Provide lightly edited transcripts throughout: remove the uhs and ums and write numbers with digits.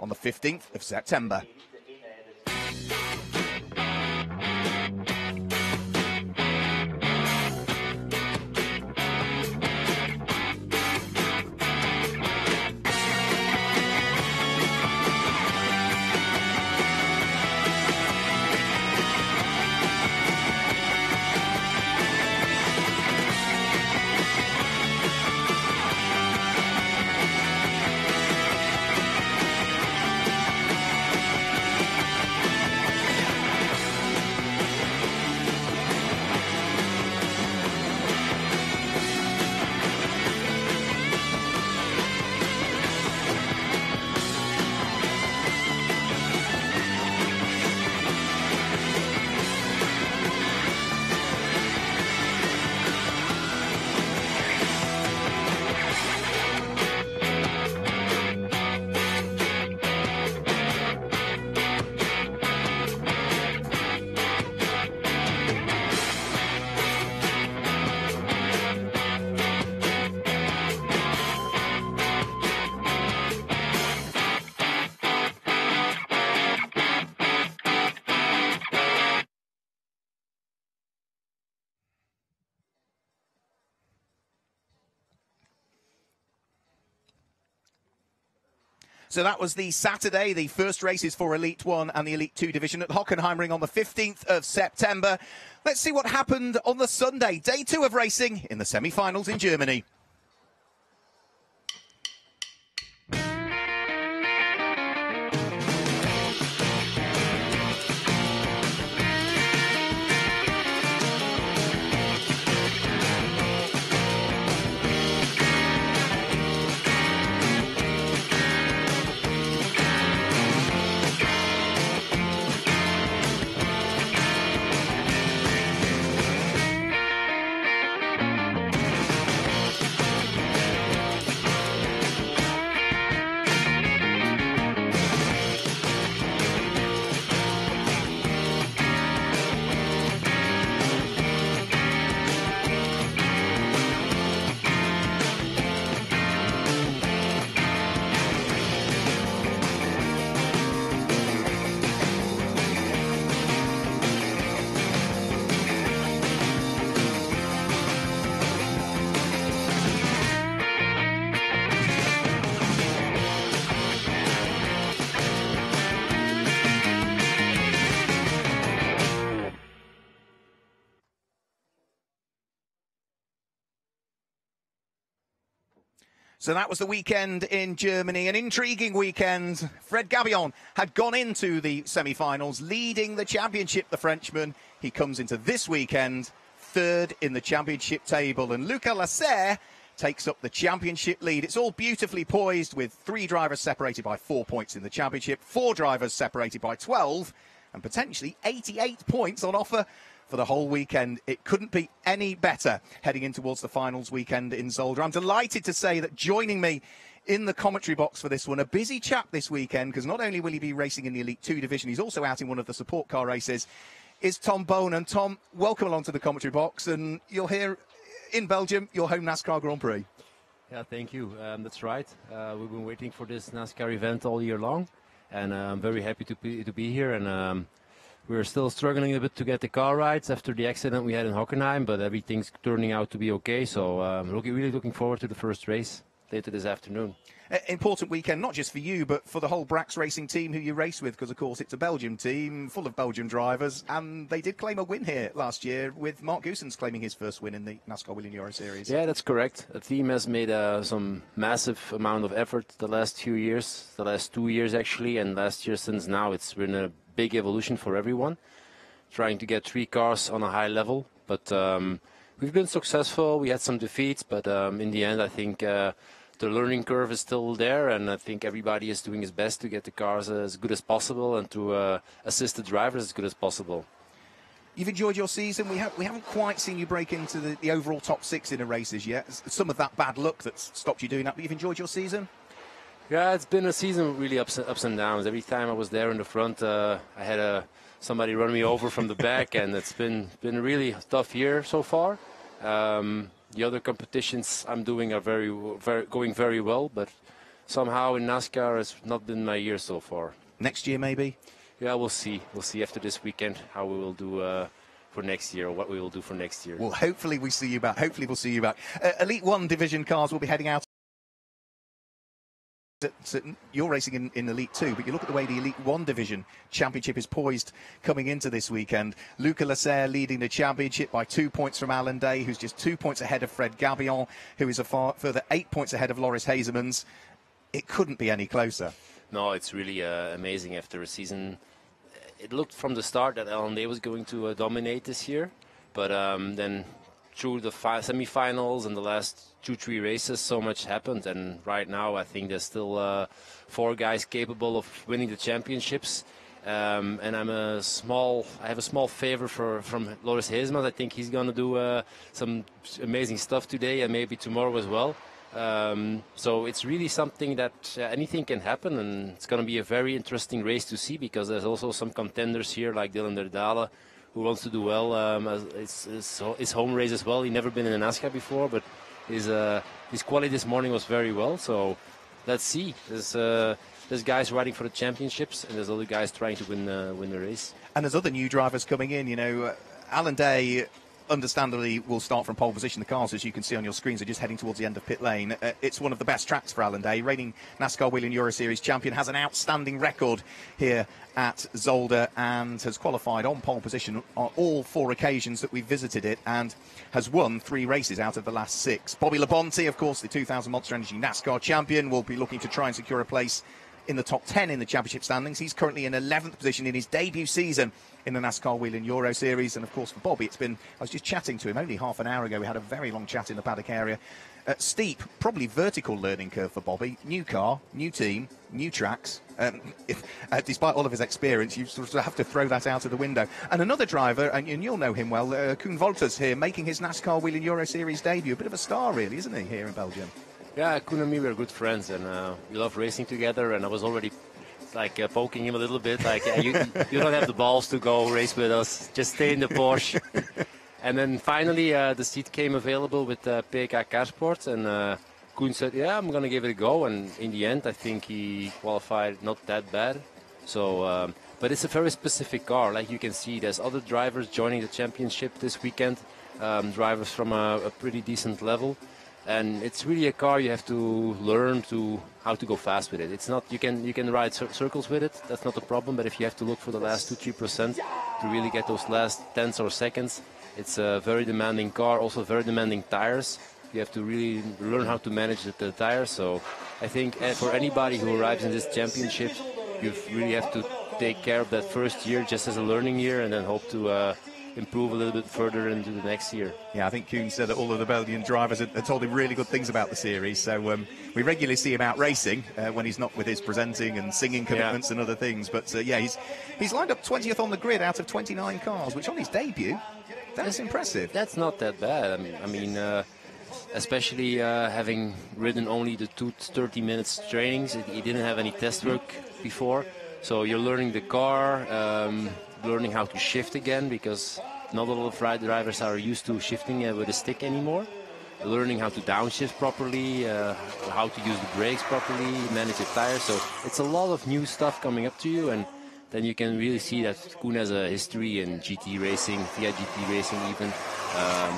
on the 15th of September. So that was the Saturday, the first races for Elite 1 and the Elite 2 division at Hockenheimring on the 15th of September. Let's see what happened on the Sunday, day 2 of racing in the semi-finals in Germany. So that was the weekend in Germany, an intriguing weekend. Fred Gabion had gone into the semi-finals, leading the championship, the Frenchman. He comes into this weekend third in the championship table, and Luca Lasserre takes up the championship lead. It's all beautifully poised with 3 drivers separated by 4 points in the championship, 4 drivers separated by 12, and potentially 88 points on offer for the whole weekend. It couldn't be any better heading in towards the finals weekend in Zolder. I'm delighted to say that joining me in the commentary box for this one, a busy chap this weekend, because not only will he be racing in the Elite 2 division, he's also out in one of the support car races, is Tom Bone. And Tom, welcome along to the commentary box, and you're here in Belgium, your home NASCAR Grand Prix. Yeah, thank you. That's right. We've been waiting for this NASCAR event all year long, and I'm very happy to be here. And we're still struggling a bit to get the car rights after the accident we had in Hockenheim, but everything's turning out to be okay. So I'm really looking forward to the first race later this afternoon. Important weekend, not just for you, but for the whole Brax Racing team who you race with, because, of course, it's a Belgium team full of Belgian drivers, and they did claim a win here last year, with Mark Goossens claiming his first win in the NASCAR Whelen Euro Series. Yeah, that's correct. The team has made some massive amount of effort the last few years, the last 2 years actually, and last year since now it's been a big evolution for everyone, trying to get 3 cars on a high level, but we've been successful. We had some defeats, but in the end I think the learning curve is still there, and I think everybody is doing his best to get the cars as good as possible and to assist the drivers as good as possible. You've enjoyed your season. We haven't quite seen you break into the overall top 6 in the races yet. Some of that bad luck that's stopped you doing that, but you've enjoyed your season? Yeah, it's been a season with really ups and downs. Every time I was there in the front, I had somebody run me over from the back, and it's been a really tough year so far. The other competitions I'm doing are going very well, but somehow in NASCAR it's not been my year so far. Next year, maybe? Yeah, we'll see. We'll see after this weekend how we will do for next year, or what we will do for next year. Well, hopefully we see you back. Hopefully we'll see you back. Elite One division cars will be heading out. You're racing in Elite 2, but you look at the way the Elite 1 division championship is poised coming into this weekend. Luca Lasserre leading the championship by 2 points from Alan Day, who's just 2 points ahead of Fred Gabion, who is a further 8 points ahead of Loris Hazemans. It couldn't be any closer. No, it's really amazing after a season. It looked from the start that Alan Day was going to dominate this year, but then through the semi-finals and the last 2-3 races, so much happened, and right now I think there's still 4 guys capable of winning the championships. And I have a small favor from Loris Hazemans. I think he's going to do some amazing stuff today and maybe tomorrow as well. So it's really something that anything can happen, and it's going to be a very interesting race to see, because there's also some contenders here like Dylan Derdala, who wants to do well. It's his home race as well. He's never been in a NASCAR before, but his quality this morning was very well. So let's see. There's guys riding for the championships, and there's other guys trying to win the race. And there's other new drivers coming in. You know, Alan Day, understandably, will start from pole position. The cars, as you can see on your screens, are just heading towards the end of pit lane. It's one of the best tracks for Alan Day. Reigning NASCAR Whelen Euro Series champion, has an outstanding record here at Zolder and has qualified on pole position on all 4 occasions that we've visited it, and has won 3 races out of the last 6. Bobby Labonte, of course, the 2000 Monster Energy NASCAR champion, will be looking to try and secure a place in the top 10 in the championship standings. He's currently in 11th position in his debut season in the NASCAR Whelen Euro Series. And of course for Bobby, I was just chatting to him only half an hour ago. We had a very long chat in the paddock area. Steep, probably vertical learning curve for Bobby. New car, new team, new tracks. Despite all of his experience, you sort of have to throw that out of the window. And another driver, and you'll know him well, Koen Wolters here, making his NASCAR Whelen Euro Series debut. A bit of a star, really, isn't he, here in Belgium? Yeah, Koen and me were good friends, and we love racing together. And I was already poking him a little bit, you don't have the balls to go race with us. Just stay in the Porsche. And then finally, the seat came available with PK Carsport, and Koen said, "Yeah, I'm gonna give it a go." And in the end, I think he qualified not that bad. So, but it's a very specific car. Like you can see, there's other drivers joining the championship this weekend. Drivers from a pretty decent level. And it's really a car you have to learn how to go fast with it. It's not you can ride circles with it. That's not a problem. But if you have to look for the last 2-3% to really get those last tenths or seconds, it's a very demanding car. Also very demanding tires. You have to really learn how to manage the tires. So I think for anybody who arrives in this championship, you really have to take care of that first year just as a learning year, and then hope to improve a little bit further into the next year. Yeah, I think Koen said that all of the Belgian drivers had told him really good things about the series. So we regularly see him out racing when he's not with his presenting and singing commitments and other things. But yeah, he's lined up 20th on the grid out of 29 cars, which on his debut, that's impressive. That's not that bad. I mean, especially having ridden only the 30 minutes trainings. He didn't have any test work before. So you're learning the car, learning how to shift again, because not a lot of ride drivers are used to shifting with a stick anymore. Learning how to downshift properly, how to use the brakes properly, manage the tires. So it's a lot of new stuff coming up to you, and then you can really see that Koen has a history in GT racing, Fiat GT racing even,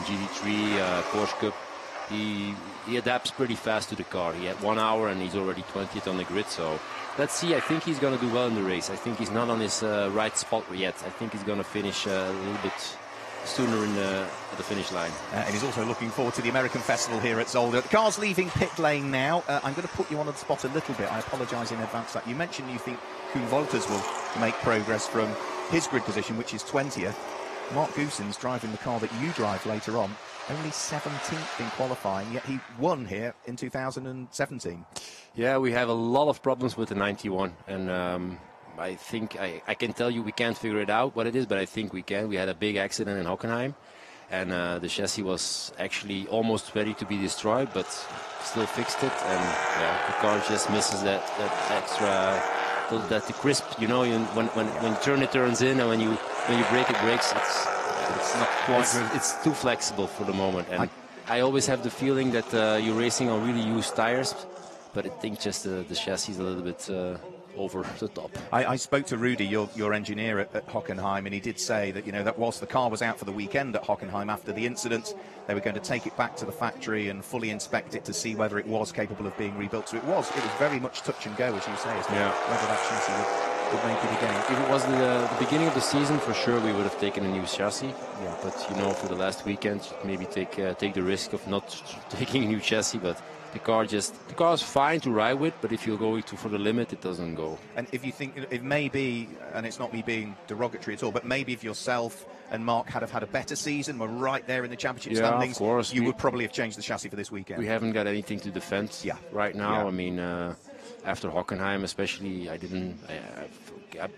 GT3, Porsche Cup. He adapts pretty fast to the car. He had 1 hour and he's already 20th on the grid. So let's see. I think he's going to do well in the race. I think he's not on his right spot yet. I think he's going to finish a little bit sooner at the finish line. And he's also looking forward to the American Festival here at Zolder. The car's leaving pit lane now. I'm going to put you on the spot a little bit. I apologise in advance that you mentioned you think Koen Wolters will make progress from his grid position, which is 20th. Mark Goossens driving the car that you drive later on, only 17th in qualifying, yet he won here in 2017. Yeah, we have a lot of problems with the 91, and I think I can tell you we can't figure it out what it is, but I think we can. We had a big accident in Hockenheim, and the chassis was actually almost ready to be destroyed, but still fixed it, and yeah, the car just misses that extra, that the crisp, when it turns in, and when you brake, it brakes. It's not quite. It's too flexible for the moment, and I always have the feeling that you're racing on really used tires. but I think just the chassis is a little bit over the top. I spoke to Rudy, your engineer at Hockenheim, and he did say that, that whilst the car was out for the weekend at Hockenheim after the incident, they were going to take it back to the factory and fully inspect it to see whether it was capable of being rebuilt. So it was very much touch and go, as you say, as to whether that chassis would make it again. If it was the beginning of the season, for sure we would have taken a new chassis. Yeah. But for the last weekend, maybe take the risk of not taking a new chassis. But the car is fine to ride with, but if you're going for the limit, it doesn't go. And if you think it may be, and it's not me being derogatory at all, but maybe if yourself and Mark had a better season, were right there in the championship standings, of course, you would probably have changed the chassis for this weekend. We haven't got anything to defend right now. I mean, after Hockenheim especially, I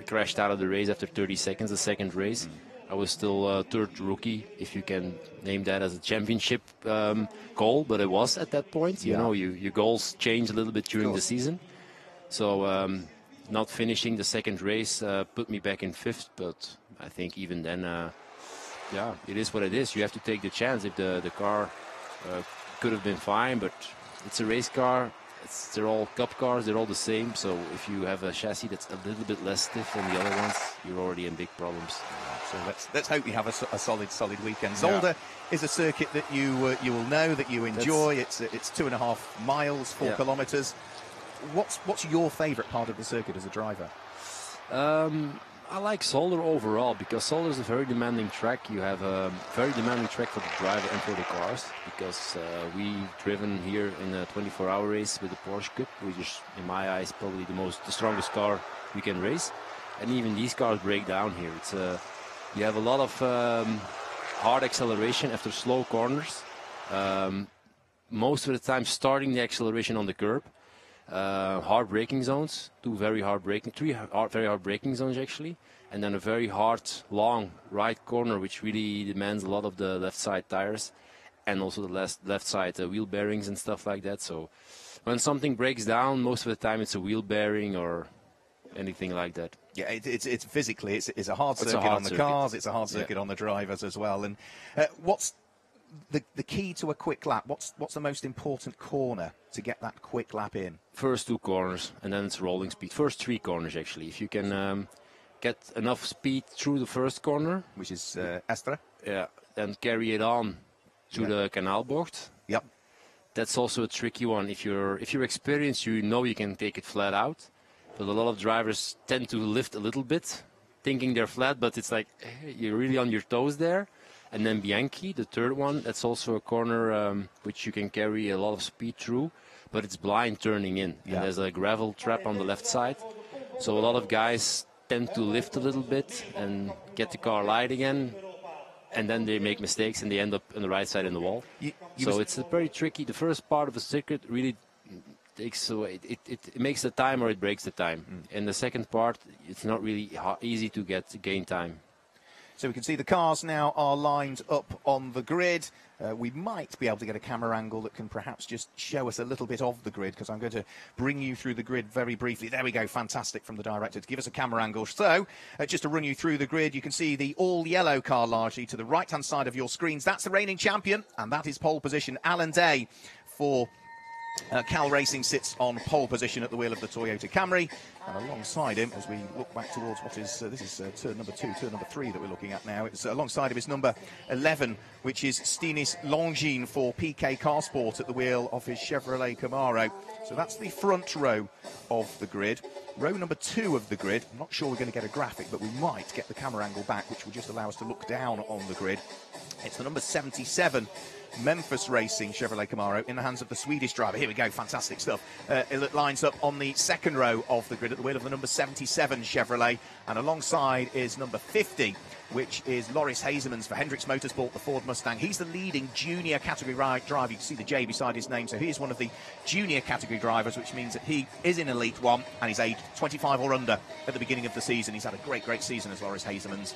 crashed out of the race after 30 seconds, the second race. I was still third rookie, if you can name that as a championship goal, but it was at that point. Your goals change a little bit during the season. So not finishing the second race put me back in fifth, but I think even then, it is what it is. You have to take the chance. If the car could have been fine, but it's a race car. They're all cup cars, they're all the same. So if you have a chassis that's a little bit less stiff than the other ones, you're already in big problems. So let's hope you have a solid weekend. Zolder is a circuit that you will know, that you enjoy. It's 2.5 miles, 4 kilometres. What's your favourite part of the circuit as a driver? I like Zolder overall because Zolder is a very demanding track. You have a very demanding track for the driver and for the cars because we've driven here in a 24-hour race with the Porsche Cup, which is, in my eyes, probably the strongest car we can race. And even these cars break down here. It's you have a lot of hard acceleration after slow corners. Most of the time starting the acceleration on the curb. Hard braking zones, three very hard braking zones actually, and then a very hard, long right corner, which really demands a lot of the left side tires, and also the left side wheel bearings and stuff like that. So when something breaks down, most of the time it's a wheel bearing or anything like that. Yeah, it's physically, it's a hard circuit on the cars, it's a hard circuit on the drivers as well. And what's the key to a quick lap? What's the most important corner to get that quick lap in? First 2 corners, and then it's rolling speed. First 3 corners, actually. If you can get enough speed through the first corner, which is Estra, then carry it on to the Kanaalbocht. Yep. That's also a tricky one. If you're experienced, you can take it flat out. But a lot of drivers tend to lift a little bit, thinking they're flat, but it's like you're really on your toes there. And then Bianchi, the third one, that's also a corner which you can carry a lot of speed through, but it's blind turning in. Yeah. And there's a gravel trap on the left side. So a lot of guys tend to lift a little bit and get the car light again, and then they make mistakes and they end up on the right side in the wall. So it's very tricky. The first part of the circuit really takes away. It makes the time or it breaks the time. And the second part, it's not really easy to gain time. So we can see the cars now are lined up on the grid. We might be able to get a camera angle that can perhaps just show us a little bit of the grid, because I'm going to bring you through the grid very briefly. There we go, fantastic from the director to give us a camera angle. So just to run you through the grid, you can see the all-yellow car largely to the right-hand side of your screens. That's the reigning champion, and that is pole position. Alan Day for Cal Racing sits on pole position at the wheel of the Toyota Camry, and alongside him, as we look back towards what is this is turn number 2, turn number 3 that we're looking at now. It's alongside of his number 11, which is Stinis Longines for PK Carsport at the wheel of his Chevrolet Camaro. So that's the front row of the grid. Row number 2 of the grid, I'm not sure we're going to get a graphic, but we might get the camera angle back, which will just allow us to look down on the grid. It's the number 77 Memphis Racing Chevrolet Camaro in the hands of the Swedish driver. Here we go, fantastic stuff. It lines up on the second row of the grid at the wheel of the number 77 Chevrolet, and alongside is number 50, which is Loris Hazemans for Hendricks Motorsport, the Ford Mustang. He's the leading junior category driver. You can see the J beside his name, so he's one of the junior category drivers, which means that he is in Elite 1, and he's aged 25 or under at the beginning of the season. He's had a great season as Loris Hazemans.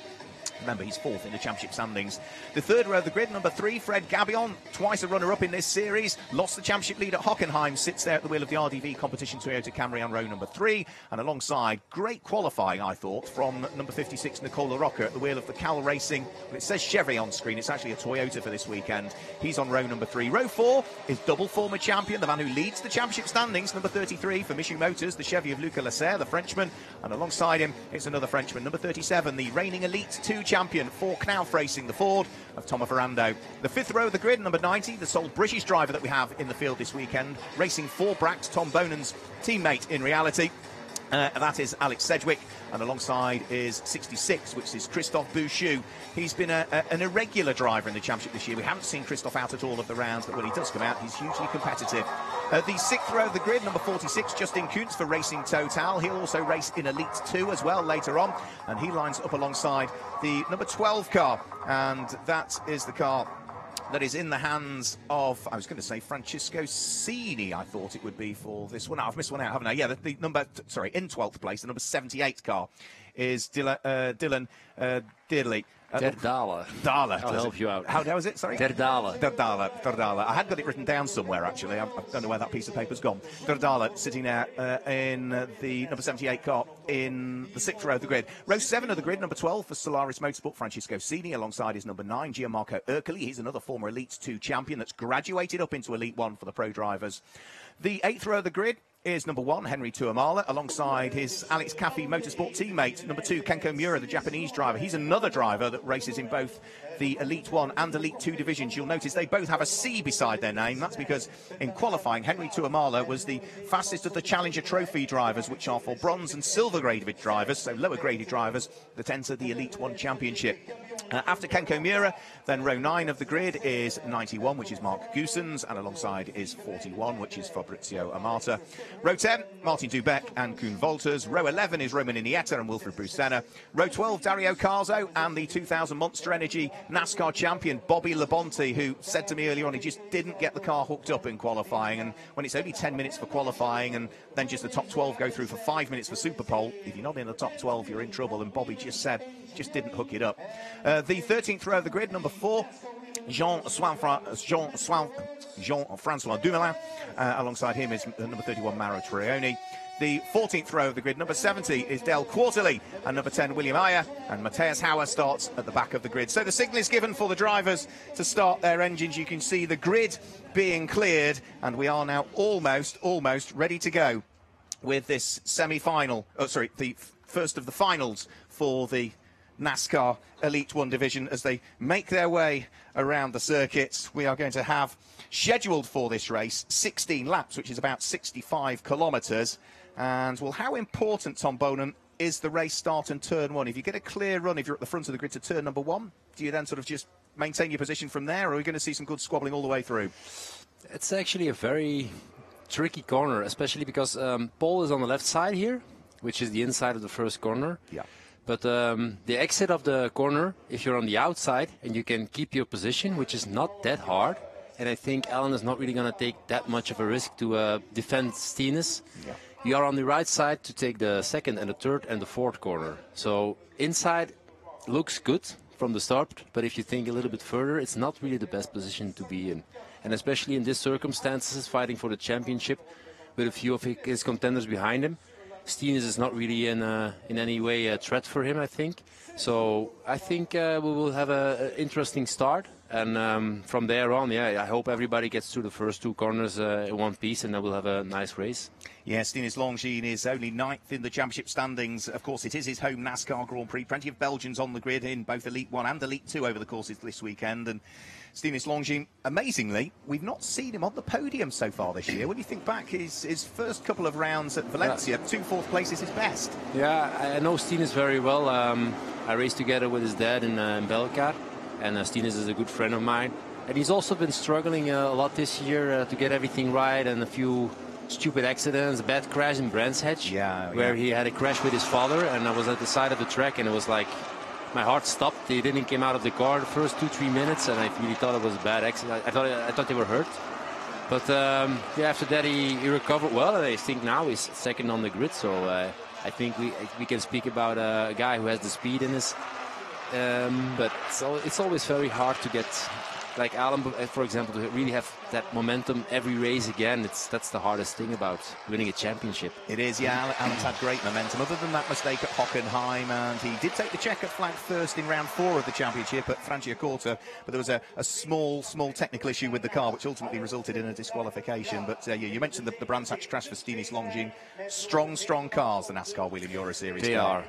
Remember, he's fourth in the championship standings. The third row of the grid, number 3, Fred Gabion, twice a runner-up in this series, lost the championship lead at Hockenheim, sits there at the wheel of the RDV Competition Toyota Camry on row number 3, and alongside, great qualifying, I thought, from number 56, Nicola Rocker, at the wheel of the Cal Racing. Well, it says Chevy on screen, it's actually a Toyota for this weekend. He's on row number 3. Row 4 is double former champion, the man who leads the championship standings, number 33 for Michu Motors, the Chevy of Luca Lasserre, the Frenchman, and alongside him, it's another Frenchman, number 37, the reigning Elite 2 champion for Knauf Racing, the Ford of Tomo Ferrando. The fifth row of the grid, number 90, the sole British driver that we have in the field this weekend, racing for Brax, Tom Bonan's teammate in reality. That is Alex Sedgwick, and alongside is 66, which is Christophe Bouchou. He's been an irregular driver in the championship this year. We haven't seen Christophe out at all of the rounds, but when he does come out, he's hugely competitive. The sixth row of the grid, number 46, Justin Kuntz for Racing Total. He'll also race in Elite 2 as well later on, and he lines up alongside the number 12 car, and that is the car that is in the hands of, I was going to say Francesco Cini, I thought it would be for this one. I've missed one out, haven't I? Yeah, the number, sorry, in 12th place, the number 78 car is Dylan Dearly. Derdala. Dala. I'll help you out. How was it? Sorry? Derdala. Derdala. I had got it written down somewhere, actually. I don't know where that piece of paper's gone. Derdala sitting there in the number 78 car in the sixth row of the grid. Row 7 of the grid, number 12 for Solaris Motorsport, Francesco Cini, alongside his number 9, Gianmarco Ercoli. He's another former Elite 2 champion that's graduated up into Elite 1 for the pro drivers. The 8th row of the grid is number 1, Henry Tuamala, alongside his Alex Caffey Motorsport teammate. Number 2, Kenko Miura, the Japanese driver. He's another driver that races in both the Elite 1 and Elite 2 divisions. You'll notice they both have a C beside their name. That's because in qualifying, Henry Tuamala was the fastest of the Challenger Trophy drivers, which are for bronze and silver graded drivers, so lower graded drivers that enter the Elite 1 Championship. After Kenko Miura, then row 9 of the grid is 91, which is Mark Goosens, and alongside is 41, which is Fabrizio Amata. Row 10, Martin Dubeck and Koen Wolters. Row 11 is Roman Iniesta and Wilfred Brusenna. Row 12, Dario Carzo and the 2000 Monster Energy NASCAR champion Bobby Labonte, who said to me earlier on he just didn't get the car hooked up in qualifying, and when it's only 10 minutes for qualifying and then just the top 12 go through for 5 minutes for Super Pole, if you're not in the top 12 you're in trouble, and Bobby just didn't hook it up. The 13th row of the grid, number 4, Jean-Francois Dumoulin. Alongside him is number 31, Mauro Trioni. The 14th row of the grid, number 70, is Del Quarterly, and number 10, William Ayer, and Matthias Hauer starts at the back of the grid. So the signal is given for the drivers to start their engines. You can see the grid being cleared, and we are now almost ready to go with this semi-final, the first of the finals for the NASCAR Elite 1 division as they make their way around the circuits. We are going to have scheduled for this race 16 laps, which is about 65 kilometres. And, well, how important, Tom Bonan, is the race start and turn 1? If you get a clear run, if you're at the front of the grid to turn number 1, do you then sort of just maintain your position from there, or are we going to see some good squabbling all the way through? It's actually a very tricky corner, especially because Paul is on the left side here, which is the inside of the first corner. Yeah. But the exit of the corner, if you're on the outside and you can keep your position, which is not that hard, and I think Alan is not really going to take that much of a risk to defend Steenis. Yeah. You are on the right side to take the second and the third and the fourth corner. So inside looks good from the start, but if you think a little bit further, it's not really the best position to be in. And especially in these circumstances, fighting for the championship with a few of his contenders behind him, Steenis is not really in any way a threat for him, I think. So I think we will have an interesting start. And from there on, I hope everybody gets through the first two corners in one piece, and then we'll have a nice race. Yes, Steenis Longines is only 9th in the championship standings. Of course, it is his home NASCAR Grand Prix. Plenty of Belgians on the grid in both Elite 1 and Elite 2 over the course of this weekend. And Steenis Longines, amazingly, we've not seen him on the podium so far this year. When you think back, his first couple of rounds at Valencia, 2 fourth places is best. Yeah, I know Steenis very well. I raced together with his dad in Belcar. And Steenis is a good friend of mine. And he's also been struggling a lot this year to get everything right, and a few stupid accidents, a bad crash in Brands Hatch, where he had a crash with his father, and I was at the side of the track, and it was like my heart stopped. He didn't come out of the car the first 2-3 minutes, and I really thought it was a bad accident. I thought they were hurt. But after that he recovered well, and I think now he's second on the grid. So I think we can speak about a guy who has the speed in his But so it's always very hard to get, like Alan, for example, to really have that momentum every race again. That's the hardest thing about winning a championship. It is, yeah. Alan's had great momentum, other than that mistake at Hockenheim, and he did take the checkered flag first in round 4 of the championship at Franciacorta, but there was a small technical issue with the car, which ultimately resulted in a disqualification. But you mentioned the Brandsatch crash for Stinis Longines. Strong cars, the NASCAR Whelen Euro Series. They are.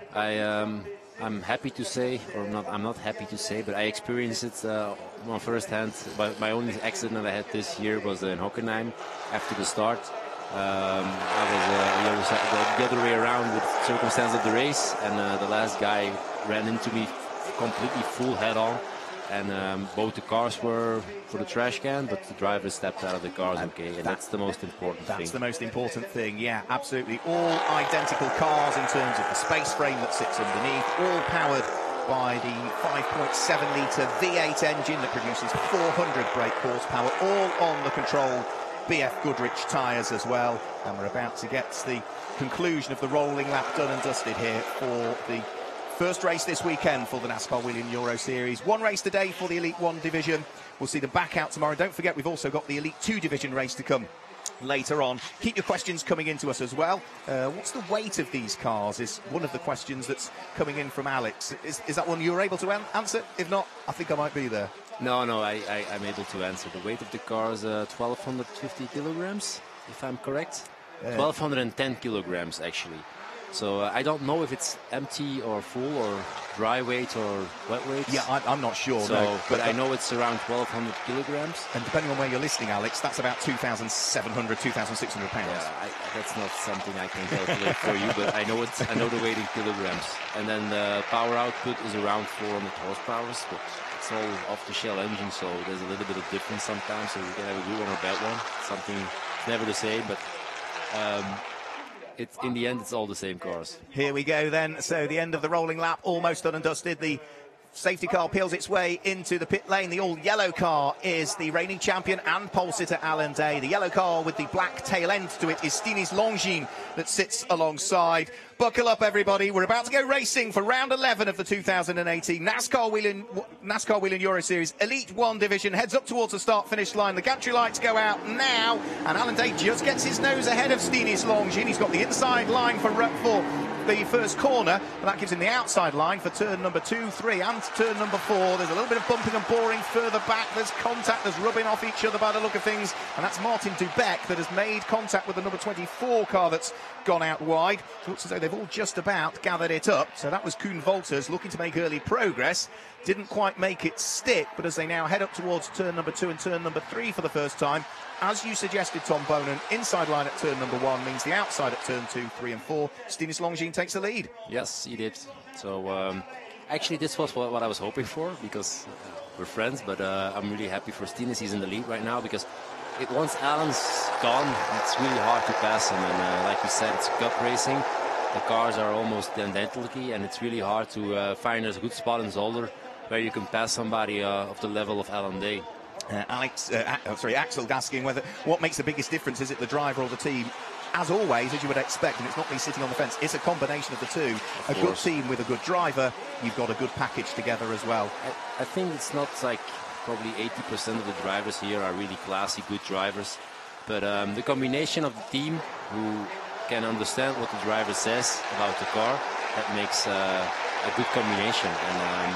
I'm happy to say, or not, I'm not happy to say, but I experienced it on first hand. My only accident I had this year was in Hockenheim after the start. I was the other way around with the circumstance of the race, and the last guy ran into me completely full head on. And both the cars were for the trash can, but the driver stepped out of the cars okay, and that's the most important thing. That's the most important thing, yeah, absolutely. All identical cars in terms of the space frame that sits underneath, all powered by the 5.7-litre V8 engine that produces 400 brake horsepower, all on the controlled BF Goodrich tyres as well. And we're about to get the conclusion of the rolling lap done and dusted here for the first race this weekend for the NASCAR Whelen Euro Series. One race today for the Elite 1 division. We'll see them back out tomorrow. Don't forget, we've also got the Elite 2 division race to come later on. Keep your questions coming into us as well. What's the weight of these cars is one of the questions that's coming in from Alex. Is that one you're able to answer? If not, I think I might be there. No, I'm able to answer. The weight of the car is 1,250 kilograms, if I'm correct. 1,210 kilograms, actually. So I don't know if it's empty or full or dry weight or wet weight. Yeah, I'm not sure. So, no, but I know it's around 1,200 kilograms. And depending on where you're listening, Alex, that's about 2,700, 2,600 pounds. Yeah, that's not something I can calculate for you, but I know the weight in kilograms. And then the power output is around 400 horsepower, but it's all off-the-shelf engine, so there's a little bit of difference sometimes. So you can have a good one or bad one. Something never the same, but. In the end, it's all the same cars. Here we go then. So the end of the rolling lap, almost done and dusted. The safety car peels its way into the pit lane. The all-yellow car is the reigning champion and pole sitter Alan Day. The yellow car with the black tail end to it is Stinis Longines that sits alongside. Buckle up, everybody. We're about to go racing for round 11 of the 2018 NASCAR Whelen Euro Series Elite 1 division. Heads up towards the start-finish line. The gantry lights go out now, and Alan Day just gets his nose ahead of Stinis Longines. He's got the inside line for the first corner, and that gives him the outside line for turn number 2, 3, and turn number 4. There's a little bit of bumping and boring further back. There's contact. There's rubbing off each other by the look of things, and that's Martin Dubeck that has made contact with the number 24 car that's gone out wide. It looks as though they've all just about gathered it up. So that was Koen Wolters looking to make early progress. Didn't quite make it stick, but as they now head up towards turn number 2 and turn number 3 for the first time, as you suggested, Tom Bonan, inside line at turn number 1 means the outside at turn 2, 3 and 4. Stinis Longines takes the lead. Yes, he did. So actually this was what I was hoping for, because we're friends, but I'm really happy for Stinis. He's in the lead right now, because once Alan's gone, it's really hard to pass him. And like you said, it's cup racing. The cars are almost identical, and it's really hard to find a good spot in Zolder where you can pass somebody of the level of Alan Day. Axel asking what makes the biggest difference. Is it the driver or the team? As always, as you would expect, and it's not me sitting on the fence, it's a combination of the two. A good team with a good driver, you've got a good package together as well. I think it's not like probably 80% of the drivers here are really classy, good drivers. But the combination of the team who can understand what the driver says about the car, that makes a good combination. And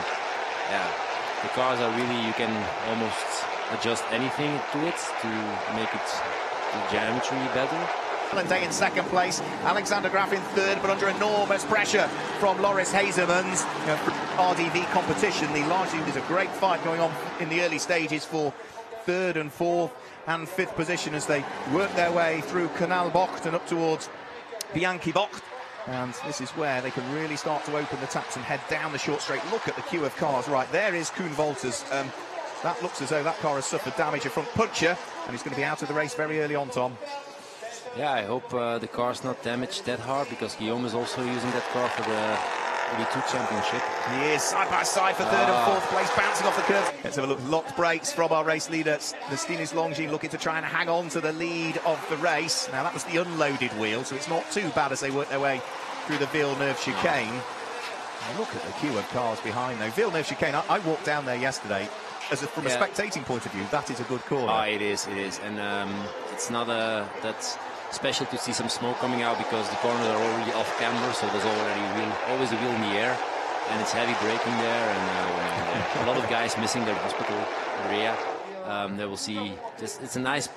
the cars are really, you can almost adjust anything to it to make it the geometry better. Alan Day in second place, Alexander Graf in third, but under enormous pressure from Loris Hazemans. RDV competition, there's a great fight going on in the early stages for third and fourth and fifth position as they work their way through Canal Bocht and up towards Bianchi Bocht. And this is where they can really start to open the taps and head down the short straight. Look at the queue of cars. Right, there is Koen Wolters. That looks as though that car has suffered damage, a front puncher, and he's going to be out of the race very early on, Tom. Yeah, I hope the car's not damaged that hard, because Guillaume is also using that car for the Elite 2 Championship. He is side by side for third and fourth place, bouncing off the curve. Let's have a look. Locked brakes from our race leader, the Stinis Longines, looking to try and hang on to the lead of the race. Now, that was the unloaded wheel, so it's not too bad as they work their way through the Villeneuve chicane. Look at the queue of cars behind, though. Villeneuve chicane, I walked down there yesterday. From a spectating point of view, that is a good corner. Oh, it is. And it's not that's special to see some smoke coming out because the corners are already off camber, so there's already always a wheel in the air, and it's heavy braking there, and a lot of guys missing their hospital area. They will see. It's a nice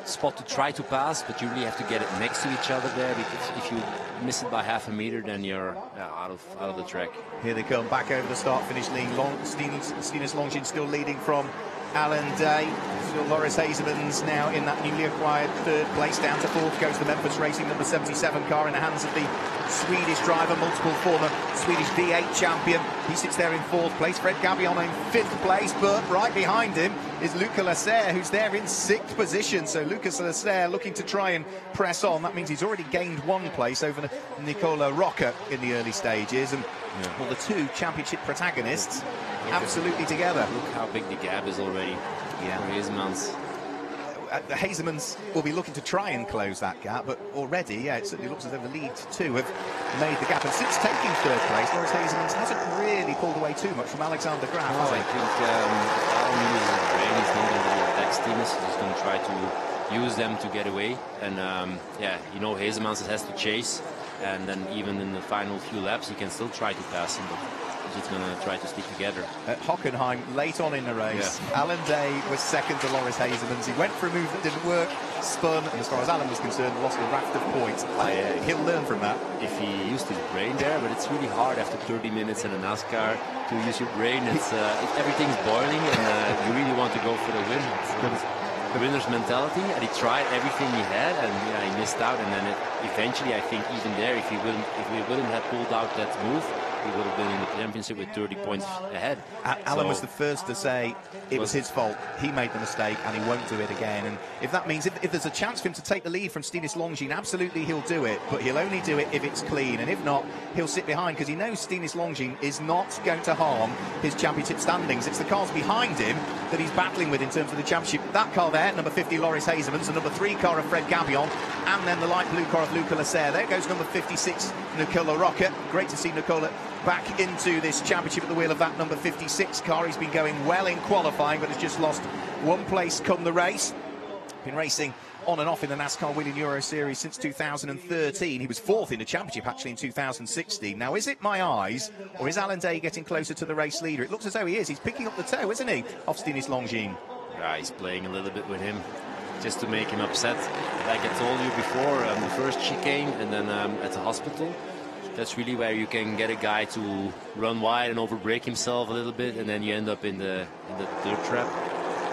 spot to try to pass, but you really have to get it next to each other there, because if you miss it by half a meter, then you're out of the track. Here they come back over the start-finish lane. Stinus Longchin still leading from Alan Day. Still Loris Hazeman's now in that newly acquired third place. Down to fourth goes the Memphis Racing number 77 car in the hands of the Swedish driver, multiple former Swedish V8 champion. He sits there in fourth place. Fred Gabion in fifth place, but right behind him is Luca Lasser, who's there in sixth position. So Lucas Lasser looking to try and press on. That means he's already gained one place over Nicola Rocca in the early stages. And well, the two championship protagonists absolutely together. Look how big the gap is already. Yeah. For Hazeman's. The Hazemans will be looking to try and close that gap, but already, it certainly looks as though the lead two have made the gap. And since taking third place, Loris Hazemans hasn't really pulled away too much from Alexander Graf. No, I think Alan uses his brain. He's not going to attack Stevens. He's going to try to use them to get away. And Hazemans has to chase, and then even in the final few laps, he can still try to pass him. But he's going to try to stick together. At Hockenheim, late on in the race, Alan Day was second to Loris Hazemans. He went for a move that didn't work, spun, and as far as Alan was concerned, lost a raft of points. He'll learn from that. If he used his brain there, but it's really hard after 30 minutes in a NASCAR to use your brain. It's everything's boiling, and you really want to go for the win. It's the winner's mentality, and he tried everything he had, and he missed out. And then eventually, I think even there, if we wouldn't have pulled out that move, he would have been in the championship with 30 points ahead. Alan was the first to say it was his fault. He made the mistake and he won't do it again. And if that means if there's a chance for him to take the lead from Stinus Longin, absolutely he'll do it. But he'll only do it if it's clean. And if not, he'll sit behind because he knows Stinus Longin is not going to harm his championship standings. It's the cars behind him that he's battling with in terms of the championship. That car there, number 50, Loris Hazemans, the number 3 car of Fred Gabion, and then the light blue car of Luca Lasser. There goes number 56, Nicola Rocca. Great to see Nicola back into this championship at the wheel of that number 56 car. He's been going well in qualifying, but has just lost one place come the race. Been racing on and off in the NASCAR Whelen Euro Series since 2013. He was fourth in the championship actually in 2016. Now, is it my eyes, or is Alan Day getting closer to the race leader? It looks as though he is. He's picking up the toe, isn't he, off Stinus Longin? Yeah, he's playing a little bit with him just to make him upset. Like I told you before, the first chicane and then at the hospital, that's really where you can get a guy to run wide and overbrake himself a little bit, and then you end up in the dirt trap.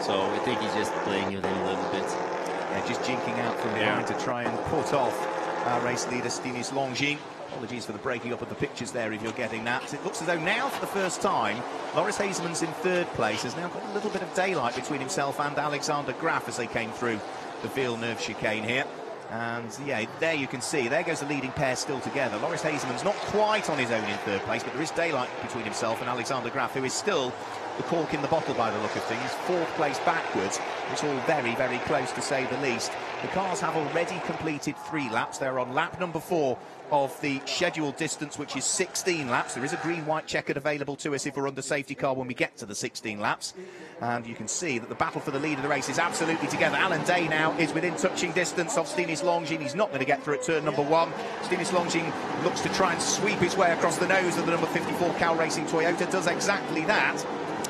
So I think he's just playing with him a little bit. Yeah, just jinking out from behind to try and put off our race leader, Stinus Longin. Apologies for the breaking up of the pictures there if you're getting that. It looks as though now for the first time, Loris Hazemans in third place has now got a little bit of daylight between himself and Alexander Graf as they came through the Villeneuve chicane here. And yeah, there you can see, there goes the leading pair still together. Loris Hazeman's not quite on his own in third place, but there is daylight between himself and Alexander Graf, who is still the cork in the bottle by the look of things. Fourth place backwards. It's all very, very close to say the least. The cars have already completed 3 laps. They're on lap number 4 of the scheduled distance, which is 16 laps. There is a green-white checkered available to us if we're under safety car when we get to the 16 laps. And you can see that the battle for the lead of the race is absolutely together. Alan Day now is within touching distance of Stinus Longin. He's not going to get through at turn number 1. Stinus Longin looks to try and sweep his way across the nose of the number 54 Cal Racing Toyota. Does exactly that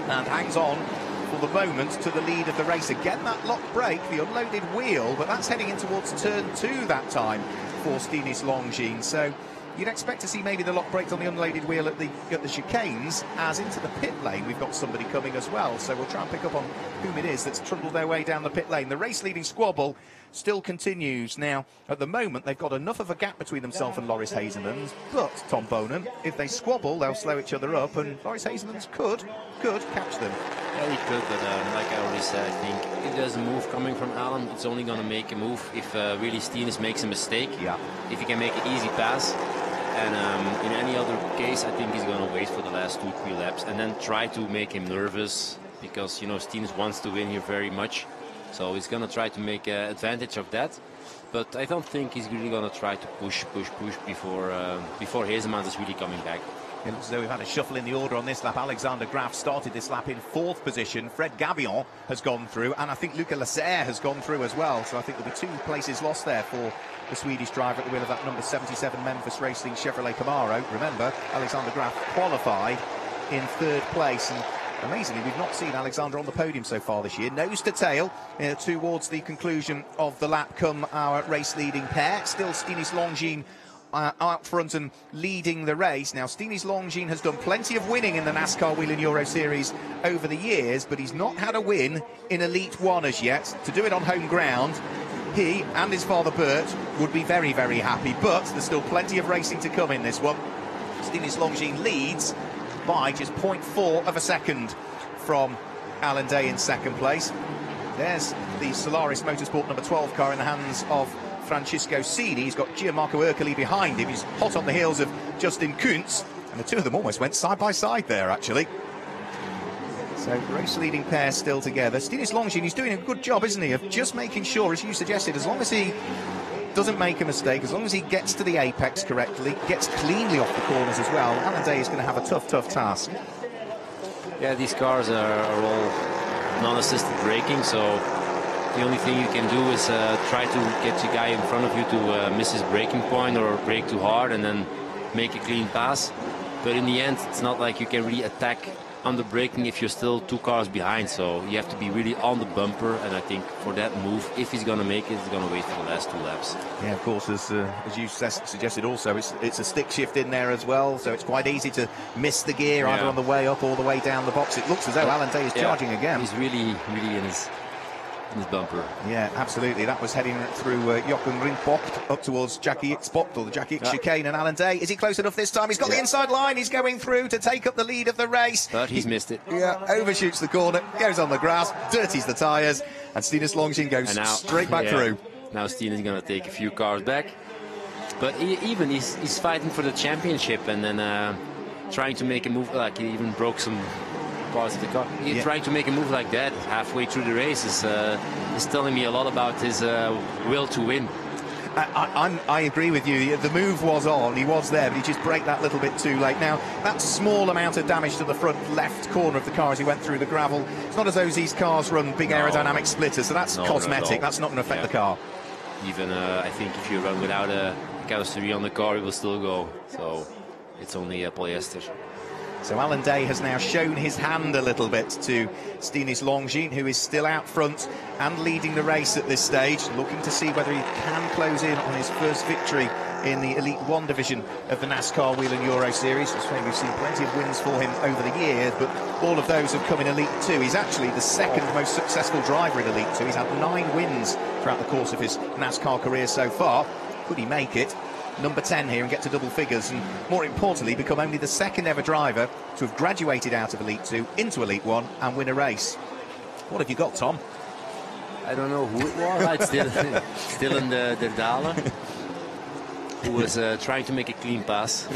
and hangs on for the moment to the lead of the race. Again, that lock brake, the unloaded wheel, but that's heading in towards turn 2 that time for Stinus Longin. So you'd expect to see maybe the lock brakes on the unloaded wheel at the chicanes, as into the pit lane we've got somebody coming as well. So we'll try and pick up on whom it is that's trundled their way down the pit lane. The race leading squabble still continues. Now, at the moment, they've got enough of a gap between themselves and Loris Hazemans, but, Tom Bonan, if they squabble, they'll slow each other up, and Loris Hazemans could catch them. Yeah, he could, but like I already said, I think if there's a move coming from Alan, it's only going to make a move if really Stinus makes a mistake. Yeah. If he can make an easy pass. And in any other case, I think he's going to wait for the last 2-3 laps and then try to make him nervous, because, you know, Stinus wants to win here very much. So he's going to try to make advantage of that. But I don't think he's really going to try to push before Hazemans is really coming back. It looks as though we've had a shuffle in the order on this lap. Alexander Graf started this lap in 4th position. Fred Gabion has gone through, and I think Luca Lasser has gone through as well. So I think there'll be 2 places lost there for the Swedish driver at the wheel of that number 77 Memphis Racing Chevrolet Camaro. Remember, Alexander Graf qualified in 3rd place, and amazingly, we've not seen Alexander on the podium so far this year. Nose to tail towards the conclusion of the lap come our race-leading pair. Still Stinis Longines out front and leading the race. Now, Stinis Longines has done plenty of winning in the NASCAR Whelen Euro Series over the years, but he's not had a win in Elite 1 as yet. To do it on home ground, he and his father Bert would be very, very happy, but there's still plenty of racing to come in this one. Stinis Longines leads by just 0.4 of a second from Alan Day in 2nd place. There's the Solaris Motorsport number 12 car in the hands of Francisco Sini. He's got Gianmarco Ercoli behind him. He's hot on the heels of Justin Kuntz, and the 2 of them almost went side by side there, actually. So, race-leading pair still together. Stinis Longines, he's doing a good job, isn't he, of just making sure, as you suggested, as long as he doesn't make a mistake, as long as he gets to the apex correctly, gets cleanly off the corners as well, Alan Day is going to have a tough task. Yeah, these cars are all non-assisted braking, so the only thing you can do is try to get the guy in front of you to miss his braking point or brake too hard and then make a clean pass. But in the end, it's not like you can really attack under braking if you're still 2 cars behind, so you have to be really on the bumper, and I think for that move, if he's going to make it, he's going to wait for the last 2 laps. Yeah, of course, as you suggested also, it's a stick shift in there as well, so it's quite easy to miss the gear either on the way up or the way down the box. It looks as though Alan Day is charging again. He's really in his bumper. Yeah, absolutely. That was heading through Jochen Rinpocht up towards Jackie X-Bocht, or the Jackie X chicane, and Alan Day. Is he close enough this time? He's got the inside line. He's going through to take up the lead of the race. But he's missed it. Yeah, overshoots the corner, goes on the grass, dirties the tyres, and Stinis Longines goes straight back through. Now Stinis is going to take a few cars back. But he's fighting for the championship, and then trying to make a move, like he even broke some parts of the car. Trying to make a move like that halfway through the race is telling me a lot about his will to win. I agree with you. The move was on, he was there, but he just braked that little bit too late. Now, that small amount of damage to the front left corner of the car as he went through the gravel, it's not as though these cars run big aerodynamic splitters, so that's cosmetic. That's not going to affect the car. Even I think if you run without a carrosserie on the car, it will still go. So it's only polyester. So Alan Day has now shown his hand a little bit to Stinis Longines, who is still out front and leading the race at this stage, looking to see whether he can close in on his first victory in the Elite 1 division of the NASCAR Whelen Euro Series. We've seen plenty of wins for him over the years, but all of those have come in Elite 2. He's actually the 2nd most successful driver in Elite 2. He's had 9 wins throughout the course of his NASCAR career so far. Could he make it? Number 10 here and get to double figures, and more importantly become only the 2nd ever driver to have graduated out of Elite 2 into Elite 1 and win a race. What have you got, Tom? I don't know who it was. It's still in the Dala, who was trying to make a clean pass.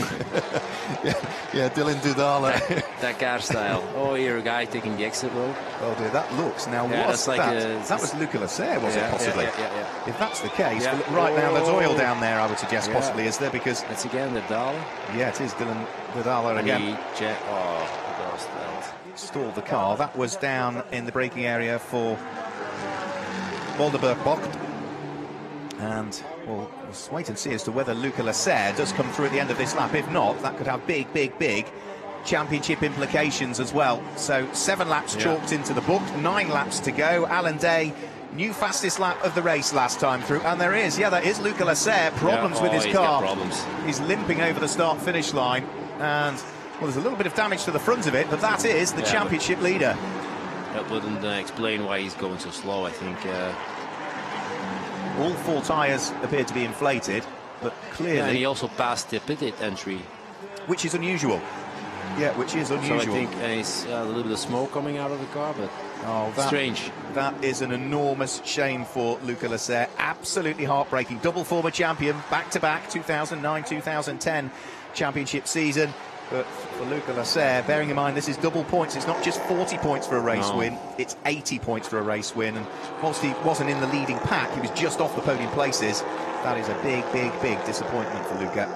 yeah, Dylan Dudala. Dakar style. Oh, here a guy taking the exit road. Oh dear, that looks. Now, what's like that was Luca Lasser, was it, possibly? Yeah. If that's the case, right now there's oil down there, I would suggest, possibly, is there? Because that's again the Dala. Yeah, it is Dylan Dudala again. Stalled the car. That was down in the braking area for Walderberg-Bocht. And we'll wait and see as to whether Luca Lasser does come through at the end of this lap. If not, that could have big championship implications as well. So 7 laps chalked into the book, 9 laps to go. Alan Day, new fastest lap of the race last time through, and there is, that is Luca Lasser. Problems with his car. He's limping over the start-finish line, and well, there's a little bit of damage to the front of it, but that is the championship leader. That wouldn't explain why he's going so slow, I think. All 4 tyres appear to be inflated, but clearly... Yeah, and he also passed the pit entry. Which is unusual. Yeah, which is unusual. So I think it's a little bit of smoke coming out of the car, but strange. That is an enormous shame for Luca Lasser. Absolutely heartbreaking. Double former champion, back-to-back, 2009-2010 championship season. But for Luca Lasser, bearing in mind this is double points, it's not just 40 points for a race win, it's 80 points for a race win. And whilst he wasn't in the leading pack, he was just off the podium places. That is a big disappointment for Luca.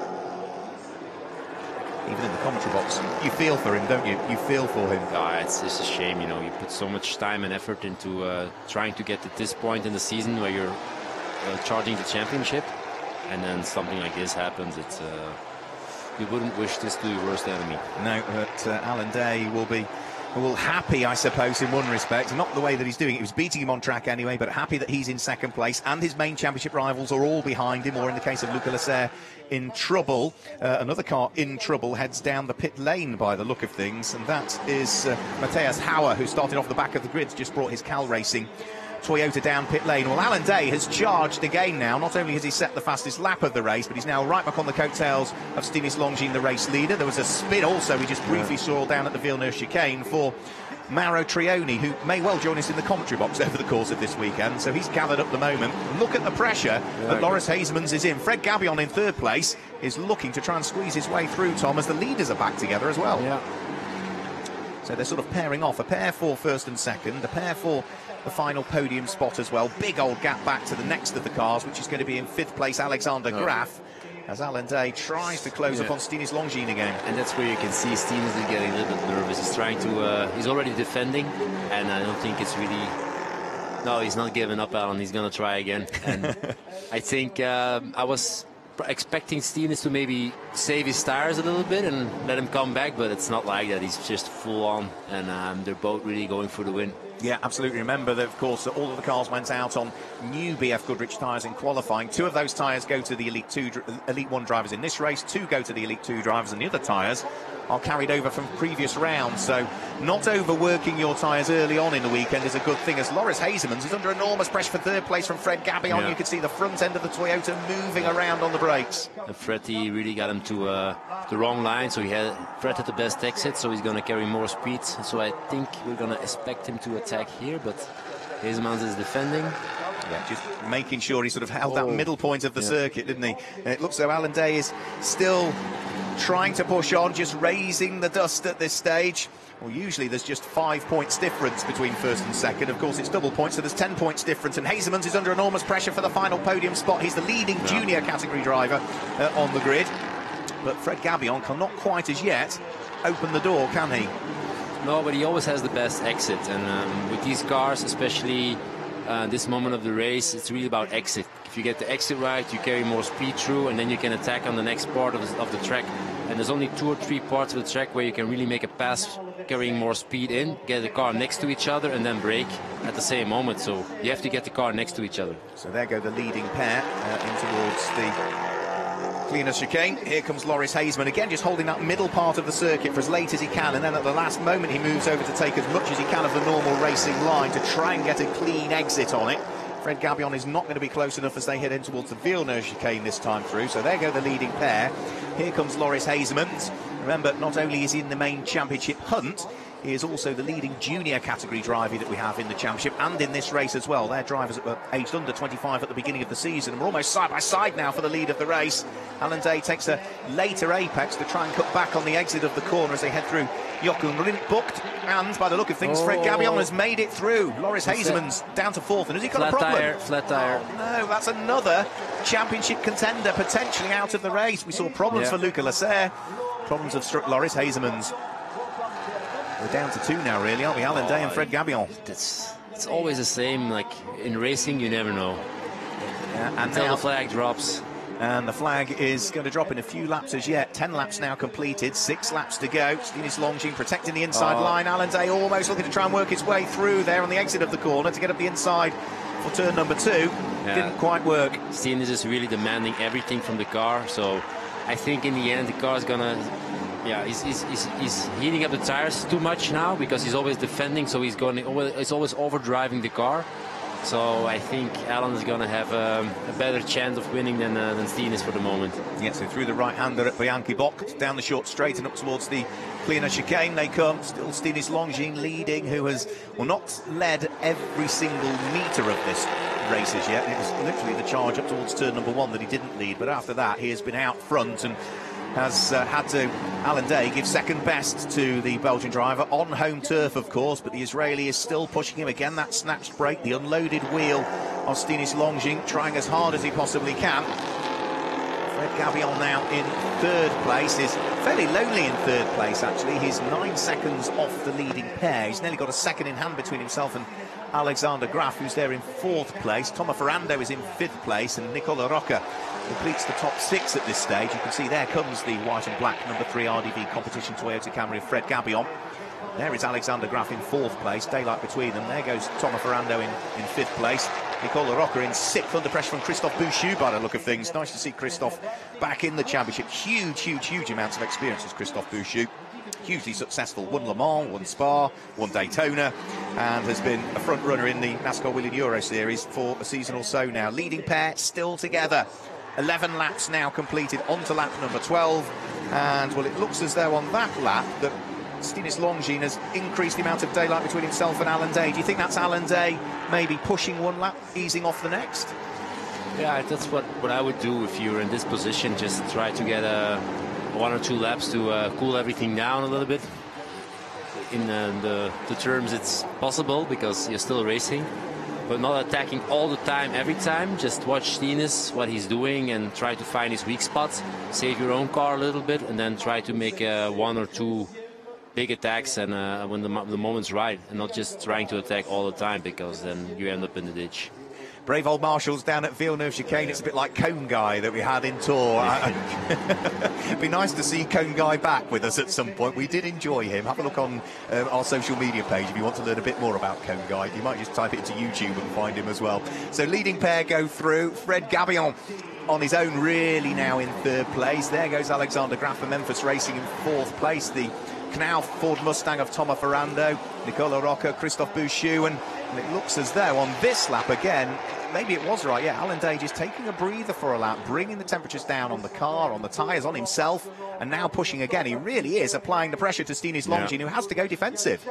even in the commentary box, you feel for him, don't you? You feel for him. It's just a shame, you know. You put so much time and effort into trying to get to this point in the season where you're charging the championship, and then something like this happens. It's you wouldn't wish this to your worst enemy. No, but Alan Day will be happy, I suppose, in one respect. Not the way that he's doing it. He was beating him on track anyway, but happy that he's in second place, and his main championship rivals are all behind him, or in the case of Luca Leclerc, in trouble. Another car in trouble heads down the pit lane by the look of things, and that is Matthias Hauer, who started off the back of the grid, just brought his Cal Racing Toyota down pit lane. Well, Alan Day has charged again now. Not only has he set the fastest lap of the race, but he's now right back on the coattails of Stinis Longines, the race leader. There was a spin also we just briefly saw down at the Villeneuve chicane for Mauro Trioni, who may well join us in the commentary box over the course of this weekend. So he's gathered up the moment. Look at the pressure that Loris Hazeman's is in. Fred Gabion in third place is looking to try and squeeze his way through, Tom, as the leaders are back together as well. Yeah. So they're sort of pairing off. A pair for first and second, a pair for the final podium spot as well. Big old gap back to the next of the cars, which is going to be in fifth place Alexander Graf, as Alan Day tries to close up on Stinis Longines again. And that's where you can see Stinis is getting a little bit nervous. He's trying to, he's already defending, and I don't think it's really, no, he's not giving up, Alan. He's going to try again. And I think I was expecting Stinis to maybe save his tires a little bit and let him come back, but it's not like that. He's just full on, and they're both really going for the win. Yeah, absolutely. Remember that, of course, that all of the cars went out on new BF Goodrich tyres in qualifying. 2 of those tyres go to the Elite 1 drivers in this race, 2 go to the Elite 2 drivers, and the other tyres are carried over from previous rounds. So not overworking your tyres early on in the weekend is a good thing, as Loris Hazeman's is under enormous pressure for third place from Fred Gabion. Yeah. You can see the front end of the Toyota moving around on the brakes. And Fred, he really got him to the wrong line, so Fred had the best exit, so he's going to carry more speed. So I think we're going to expect him to attack here, but Hazeman is defending. Yeah, just making sure he sort of held that middle point of the circuit, didn't he? And it looks though Alan Day is still trying to push on, just raising the dust at this stage. Well, usually there's just 5 points difference between first and second. Of course, it's double points, so there's 10 points difference. And Hazeman's is under enormous pressure for the final podium spot. He's the leading junior category driver on the grid. But Fred Gabion cannot quite as yet open the door, can he? No, but he always has the best exit. And with these cars, especially this moment of the race, it's really about exit. If you get the exit right, you carry more speed through, and then you can attack on the next part of the track. And there's only 2 or 3 parts of the track where you can really make a pass, carrying more speed in, get the car next to each other, and then brake at the same moment. So you have to get the car next to each other. So there go the leading pair in towards the cleaner chicane. Here comes Loris Hazeman again, just holding that middle part of the circuit for as late as he can, and then at the last moment he moves over to take as much as he can of the normal racing line to try and get a clean exit on it. Fred Gabion is not going to be close enough as they head in towards the Villeneuve chicane this time through. So there go the leading pair. Here comes Loris Hazeman. Remember, not only is he in the main championship hunt, he is also the leading junior category driver that we have in the championship and in this race as well. They're drivers that were aged under 25 at the beginning of the season, and we're almost side by side now for the lead of the race. Alan Day takes a later apex to try and cut back on the exit of the corner as they head through Jochen Rindt, and by the look of things, Fred Gabion has made it through. Loris Hazeman's down to 4th, and has he got a problem? Flat tire. Oh, no, that's another championship contender potentially out of the race. We saw problems for Luca Leclerc. Problems have struck Loris Hazeman's. We're down to 2 now, really, aren't we? Alan Day and Fred Gabion. It's always the same. Like in racing, you never know. Until the flag drops. And the flag is going to drop in a few laps as yet. 10 laps now completed, 6 laps to go. Stinis Longines protecting the inside line. Alan Day almost looking to try and work his way through there on the exit of the corner to get up the inside for turn number 2. Didn't quite work. Stinis is really demanding everything from the car. So I think in the end the car is going to... Yeah, he's heating up the tires too much now because he's always defending, so he's always overdriving the car. So I think Alan is going to have a better chance of winning than Stinis for the moment. Yeah, so through the right-hander at Bianchi Bock, down the short straight and up towards the cleaner chicane they come. Still Stinis Longines leading, who has, well, not led every single metre of this race as yet. It was literally the charge up towards turn number 1 that he didn't lead, but after that he has been out front and has had to, Alan Day, give second best to the Belgian driver on home turf, of course, but the Israeli is still pushing him again. That snatched brake, the unloaded wheel of Stinis Longines, trying as hard as he possibly can. Fred Gabion now in third place, is fairly lonely in third place actually. He's 9 seconds off the leading pair. He's nearly got a second in hand between himself and Alexander Graf, who's there in fourth place. Tomo Ferrando is in fifth place, and Nicola Rocca completes the top 6 at this stage. You can see there comes the white and black number 3 RDV competition Toyota Camry of Fred Gabion. There is Alexander Graf in fourth place, daylight between them. There goes Tomo Ferrando in fifth place. Nicola Rocca in sixth, under pressure from Christophe Bouchou by the look of things. Nice to see Christophe back in the championship. Huge amounts of experience as Christophe Bouchou. Hugely successful, won Le Mans, won Spa, won Daytona, and has been a front runner in the NASCAR Whelen Euro Series for a season or so now. Leading pair still together. 11 laps now completed, on to lap number 12, and well, it looks as though on that lap that Stinis Longines has increased the amount of daylight between himself and Alan Day. Do you think that's Alan Day maybe pushing one lap, easing off the next? Yeah, that's what I would do if you're in this position. Just try to get 1 or 2 laps to cool everything down a little bit. In the terms it's possible because you're still racing, but not attacking all the time, every time. Just watch Stinis, what he's doing, and try to find his weak spots. Save your own car a little bit, and then try to make 1 or 2 big attacks and when the moment's right, and not just trying to attack all the time, because then you end up in the ditch. Brave old marshals down at Villeneuve Chicane. It's a bit like Cone Guy that we had in Tour. It'd be nice to see Cone Guy back with us at some point. We did enjoy him. Have a look on our social media page if you want to learn a bit more about Cone Guy. You might just type it into YouTube and find him as well. So leading pair go through. Fred Gabion on his own really now in third place. There goes Alexander Graf for Memphis Racing in fourth place. The Knauf Ford Mustang of Tomo Ferrando, Nicola Rocca, Christophe Bouchou, and it looks as though on this lap again, maybe it was right, yeah, Alan Day just taking a breather for a lap, bringing the temperatures down on the car, on the tyres, on himself, and now pushing again. He really is applying the pressure to Stinis Longines, who has to go defensive.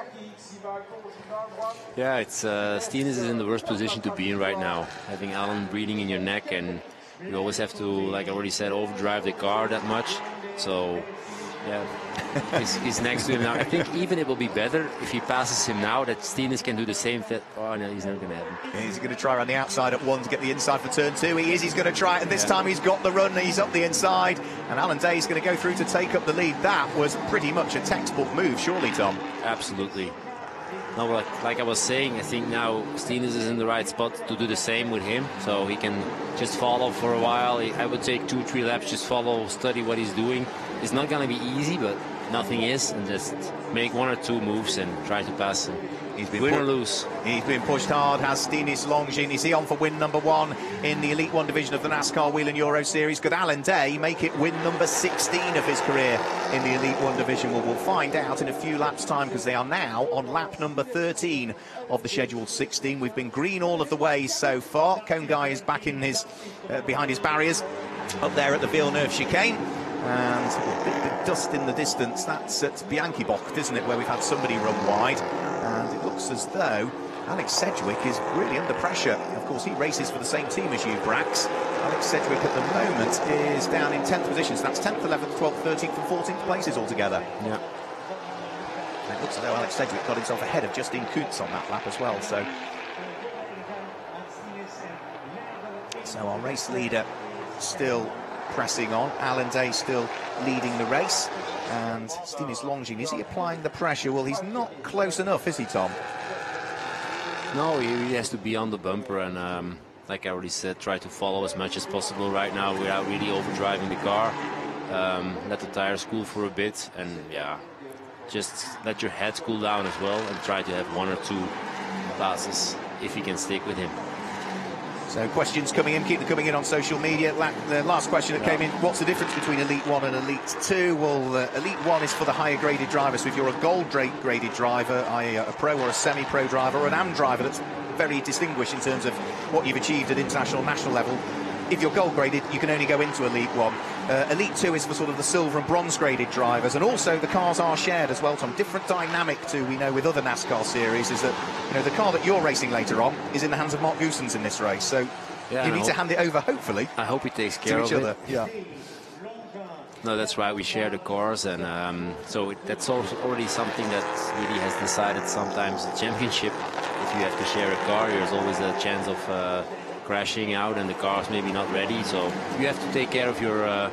Yeah, it's Stinis is in the worst position to be in right now, having Alan breathing in your neck, and you always have to, like I already said, overdrive the car that much. So yeah, he's next to him now. I think even it will be better if he passes him now, that Stinis can do the same thing. Oh no, he's not going to happen. He's going to try around the outside at 1 to get the inside for turn 2. He is. He's going to try it, and this time he's got the run. He's up the inside, and Alan Day is going to go through to take up the lead. That was pretty much a textbook move, surely, Tom? Absolutely. No, like I was saying, I think now Stinis is in the right spot to do the same with him, so he can just follow for a while. I would take 2-3 laps, just follow, study what he's doing. It's not going to be easy, but nothing is, and just make 1 or 2 moves and try to pass him. He's been win or lose. He's been pushed hard, has Stinis Longines. Is he on for win number 1 in the Elite 1 division of the NASCAR Whelen Euro Series? Could Alan Day make it win number 16 of his career in the Elite 1 division? Well, we'll find out in a few laps' time, because they are now on lap number 13 of the scheduled 16. We've been green all of the way so far. Cone Guy is back in his behind his barriers up there at the Villeneuve Chicane. And a bit of dust in the distance. That's at Bianchi Bocht, isn't it, where we've had somebody run wide. And it looks as though Alex Sedgwick is really under pressure. Of course, he races for the same team as you, Brax. Alex Sedgwick at the moment is down in 10th position. So that's 10th, 11th, 12th, 13th and 14th places altogether. Yeah. And it looks as though Alex Sedgwick got himself ahead of Justin Kuntz on that lap as well. So our race leader still pressing on. Alan Day still leading the race, and Stinis Longines, is he applying the pressure? Well, he's not close enough, is he, Tom? No, he has to be on the bumper, and like I already said, try to follow as much as possible right now without really overdriving the car. Let the tires cool for a bit, and yeah, just let your head cool down as well, and try to have 1 or 2 passes if you can stick with him. So questions coming in, keep them coming in on social media. The last question that came in, what's the difference between Elite 1 and Elite 2? Well, Elite 1 is for the higher graded driver. So if you're a gold graded driver, i.e. a pro or a semi-pro driver, or an AM driver that's very distinguished in terms of what you've achieved at international, national level, if you're gold graded, you can only go into Elite 1. Elite 2 is for sort of the silver and bronze graded drivers, and also the cars are shared as well, Tom. Different dynamic to, we know, with other NASCAR series, is that, you know, the car that you're racing later on is in the hands of Mark Goossens in this race, so yeah, you need to hand it over, hopefully. I hope he takes care of each other. It. Yeah. No, that's right. We share the cars, and so that's also already something that really has decided. Sometimes the championship, if you have to share a car, there's always a chance of crashing out and the car's maybe not ready. So you have to take care of your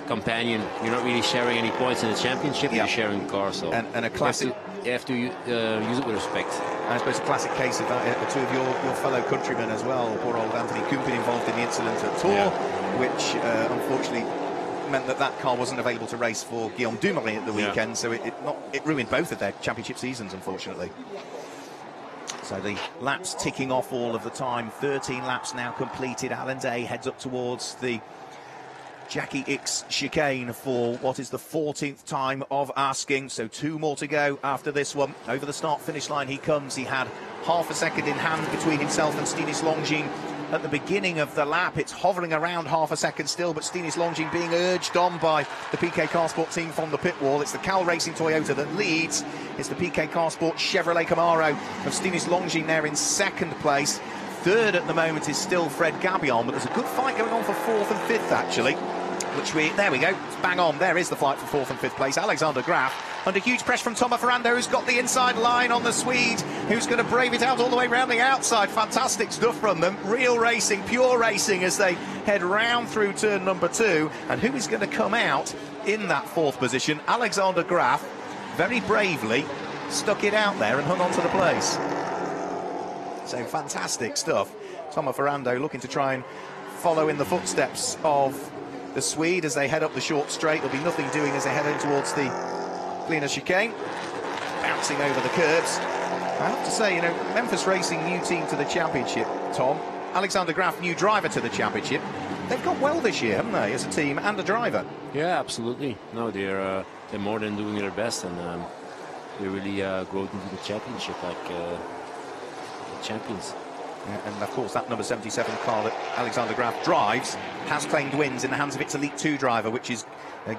companion. You're not really sharing any points in the championship. You're sharing the car. So and a classic. You have to use it with respect. I suppose a classic case of that, two of your fellow countrymen as well. Poor old Anthony Kumpin involved in the incident at Tours, which unfortunately meant that car wasn't available to race for Guillaume Dumoulin at the weekend. So it ruined both of their championship seasons, unfortunately. So the laps ticking off all of the time. 13 laps now completed. Alain Day heads up towards the Jackie X chicane for what is the 14th time of asking. So 2 more to go after this one. Over the start-finish line he comes. He had half a second in hand between himself and Stinis Longines at the beginning of the lap. It's hovering around half a second still, but Stinis Longines being urged on by the PK Carsport team from the pit wall. It's the Cal Racing Toyota that leads. It's the PK Carsport Chevrolet Camaro of Stinis Longines there in second place. Third at the moment is still Fred Gabion, but there's a good fight going on for 4th and 5th actually. There we go, it's bang on. There is the fight for 4th and 5th place. Alexander Graf under huge pressure from Tomo Ferrando, who's got the inside line on the Swede, who's going to brave it out all the way round the outside. Fantastic stuff from them. Real racing, pure racing as they head round through turn number 2. And who is going to come out in that 4th position? Alexander Graf very bravely stuck it out there and hung on to the place. So fantastic stuff. Tomo Ferrando looking to try and follow in the footsteps of the Swede as they head up the short straight. There'll be nothing doing as they head in towards the Cleaner chicane, bouncing over the curbs. I have to say, Memphis Racing, new team to the championship, Tom. Alexander Graf, new driver to the championship. They've got well this year, haven't they, as a team and a driver? Yeah, absolutely. No, they're more than doing their best, and they really grow into the championship like the champions. And of course that number 77 car that Alexander Graf drives has claimed wins in the hands of its Elite 2 driver, which is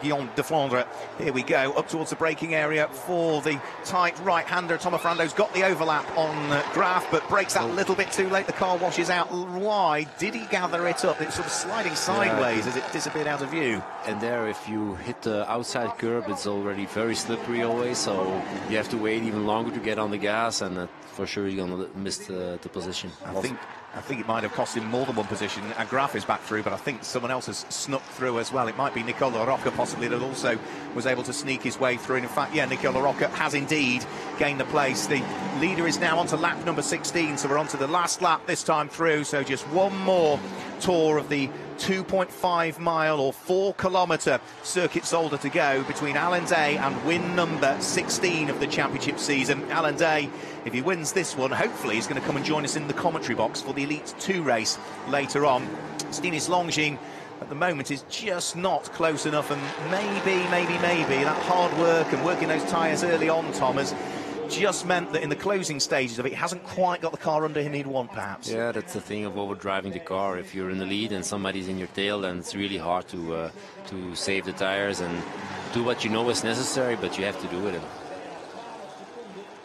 Guillaume de Flandre. Here we go, up towards the braking area for the tight right-hander. Tomo Ferrando's got the overlap on Graf, but breaks that a little bit too late. The car washes out wide. Did he gather it up? It's sort of sliding sideways as it disappeared out of view. And there, if you hit the outside curb, it's already very slippery always, so you have to wait even longer to get on the gas, and for sure you're going to miss the position. I think it might have cost him more than one position. And Graf is back through, but I think someone else has snuck through as well. It might be Nicola Rocca possibly that also was able to sneak his way through. And in fact, Nicola Rocca has indeed gained the place. The leader is now onto lap number 16, so we're on to the last lap this time through. So just one more tour of the 2.5 mile or 4 kilometre Circuit Zolder to go between Alain Day and win number 16 of the championship season. Alain Day, if he wins this one, hopefully he's going to come and join us in the commentary box for the Elite 2 race later on. Stinis Longines at the moment is just not close enough, and maybe that hard work and working those tyres early on, Thomas, just meant that in the closing stages of it, he hasn't quite got the car under him he'd want, perhaps. Yeah, that's the thing of overdriving the car. If you're in the lead and somebody's in your tail, then it's really hard to save the tires and do what you know is necessary, but you have to do it.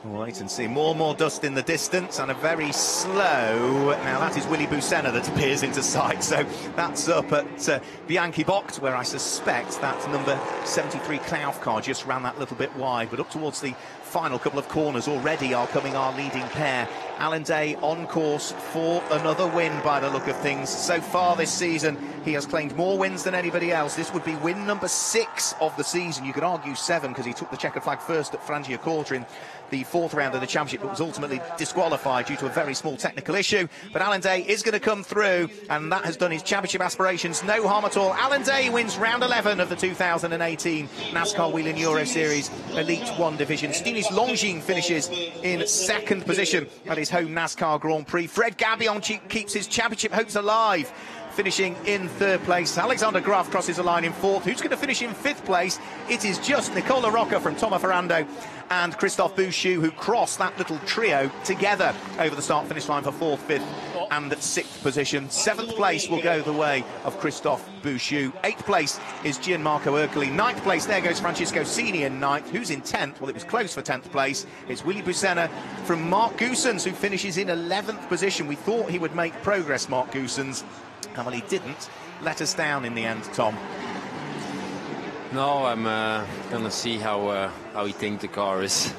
We'll wait and see. More and more dust in the distance, and a very slow... Now, that is Willy Busenna that appears into sight, so that's up at Bianchi Bocht, where I suspect that number 73 Knauf car just ran that little bit wide, but up towards the final couple of corners already are coming our leading pair. Alain Day on course for another win by the look of things. So far this season, he has claimed more wins than anybody else. This would be win number 6 of the season. You could argue 7 because he took the checkered flag first at Frangiacorta in the 4th round of the championship, but was ultimately disqualified due to a very small technical issue. But Alain Day is going to come through, and that has done his championship aspirations no harm at all. Alain Day wins round 11 of the 2018 NASCAR Whelen Euro Series Elite 1 division. Stinis Longines finishes in second position at his home NASCAR Grand Prix. Fred Gabion keeps his championship hopes alive, finishing in 3rd place. Alexander Graf crosses the line in 4th. Who's going to finish in 5th place? It is just Nicola Rocca from Tomo Ferrando and Christophe Bouchou, who cross that little trio together over the start-finish line for 4th, 5th and 6th position. 7th place will go the way of Christophe Bouchou. 8th place is Gianmarco Ercoli. 9th place, there goes Francisco Cini in 9th. Who's in 10th? Well, it was close for 10th place. It's Willy Busenna from Mark Goossens, who finishes in 11th position. We thought he would make progress, Mark Goossens, and well, he didn't. Let us down in the end, Tom. No, I'm going to see how he thinks the car is.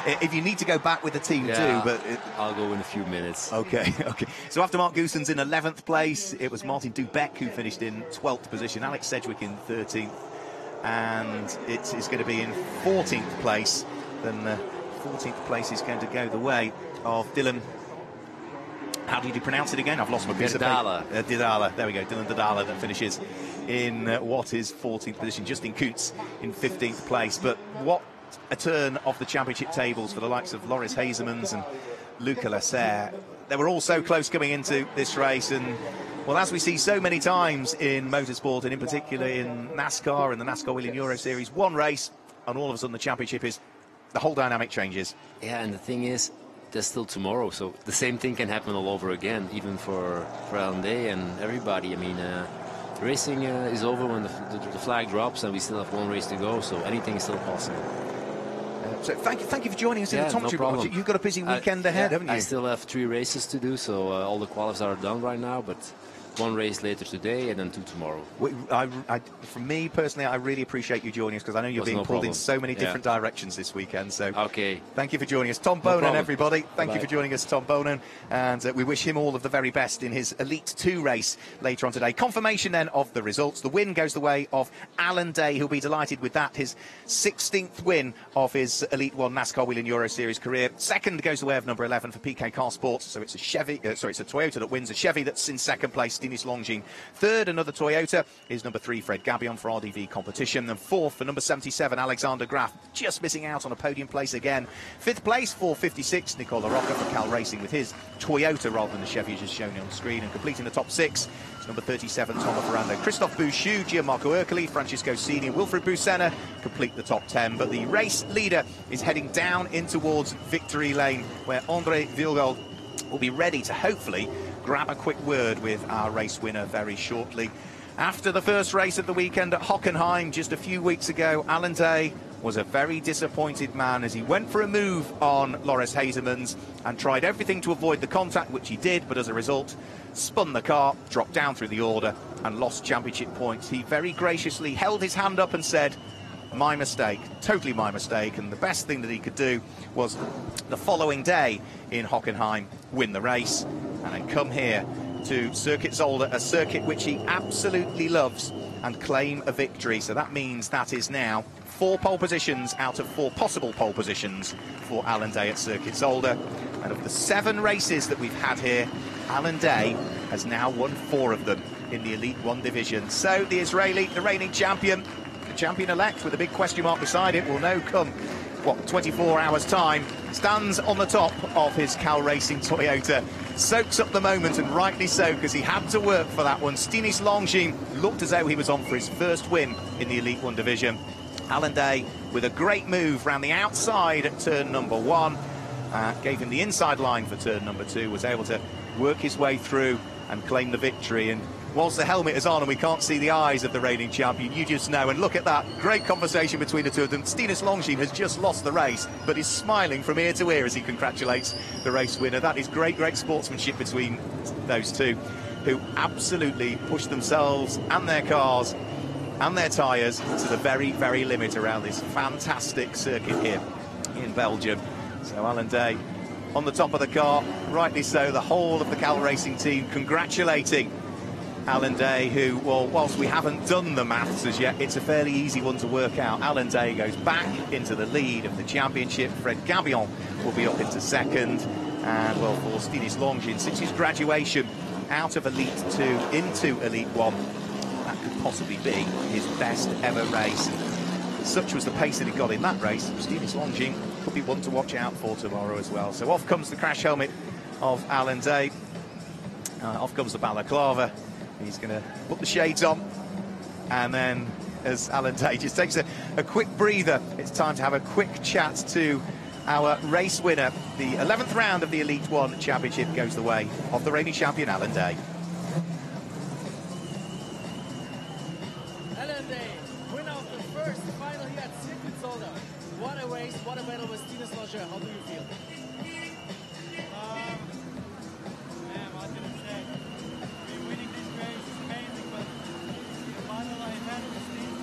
If you need to go back with the team, yeah, do, but... I'll go in a few minutes. Okay. So after Mark Goossens in 11th place, it was Martin Dubeck who finished in 12th position, Alex Sedgwick in 13th, and it is going to be in 14th place. Then 14th place is going to go the way of Dylan... How do you pronounce it again? I've lost my piece of paper. Didala. There we go. Dylan Didala that finishes in what is 14th position. Justin Coutts in 15th place. But what a turn of the championship tables for the likes of Loris Hazemans and Luca Lasserre. They were all so close coming into this race, and well, as we see so many times in motorsport, and in particular in NASCAR and the NASCAR Whelen Euro Series, one race and all of a sudden the championship is, the whole dynamic changes. Yeah, and the thing is, there's still tomorrow, so the same thing can happen all over again, even for Allende and everybody. I mean, racing is over when the flag drops, and we still have one race to go, so anything is still possible. So thank you for joining us in the commentary box. You've got a busy weekend ahead, haven't you? I still have 3 races to do, so all the qualifiers are done right now, but 1 race later today and then 2 tomorrow. For me personally, I really appreciate you joining us, because I know you're being pulled in so many different directions this weekend. So thank you for joining us. Tom Bonan, everybody. Thank you for joining us, Tom Bonan. And we wish him all of the very best in his Elite 2 race later on today. Confirmation then of the results. The win goes the way of Alan Day, who'll be delighted with that. His 16th win of his Elite 1 NASCAR Whelen Euro Series career. Second goes the way of number 11 for PK Car Sports. So it's a Toyota that wins. A Chevy that's in second place, Denis Longines. Third, another Toyota, is number 3, Fred Gabion for RDV Competition. And fourth, for number 77, Alexander Graf, just missing out on a podium place again. Fifth place for 56, Nicola Rocca for Cal Racing with his Toyota rather than the Chevy just shown on screen. And completing the top 6, it's number 37, Thomas Ferrando, Christophe Bouchou, Gianmarco Ercoli, Francisco Sini, Wilfred Busena complete the top 10. But the race leader is heading down in towards victory lane, where André Vilgold will be ready to hopefully grab a quick word with our race winner very shortly. After the first race of the weekend at Hockenheim just a few weeks ago, Alan Day was a very disappointed man as he went for a move on Loris Hazemans and tried everything to avoid the contact, which he did, but as a result spun the car, dropped down through the order and lost championship points. He very graciously held his hand up and said, "My mistake, totally my mistake," and the best thing that he could do was the following day in Hockenheim win the race and then come here to Circuit Zolder, a circuit which he absolutely loves, and claim a victory. So that means that is now 4 pole positions out of 4 possible pole positions for Alan Day at Circuit Zolder. And of the 7 races that we've had here, Alan Day has now won 4 of them in the Elite 1 division. So the Israeli, the reigning champion, the champion-elect with a big question mark beside it, will now come, 24 hours' time, stands on the top of his Cal Racing Toyota, soaks up the moment, and rightly so, because he had to work for that one. Denis Longines looked as though he was on for his first win in the Elite 1 division. Alan Day, with a great move round the outside at turn number 1, gave him the inside line for turn number 2, was able to work his way through and claim the victory. And whilst the helmet is on and we can't see the eyes of the reigning champion, you just know, and look at that great conversation between the two of them. Denis Longines has just lost the race, but is smiling from ear to ear as he congratulates the race winner. That is great sportsmanship between those two, who absolutely pushed themselves and their cars and their tyres to the very, very limit around this fantastic circuit here in Belgium. So Alan Day on the top of the car, rightly so, the whole of the Cal Racing team congratulating Alan Day, who, well, whilst we haven't done the maths as yet, it's a fairly easy one to work out. Alan Day goes back into the lead of the championship. Fred Gabion will be up into second. And, well, for Denis Longines, since his graduation out of Elite 2 into Elite 1, that could possibly be his best ever race. Such was the pace that he got in that race. Denis Longines could be one to watch out for tomorrow as well. So off comes the crash helmet of Alan Day. Off comes the balaclava. He's going to put the shades on, and then as Alan Day just takes a quick breather, it's time to have a quick chat to our race winner. The 11th round of the Elite 1 Championship goes the way of the reigning champion, Alan Day. Alan Day, winner of the first final here at Circuit Zolder. What a race, what a battle with Denis Longines. How do you feel? What can I say? Winning this race is amazing, but the battle I had with Steve,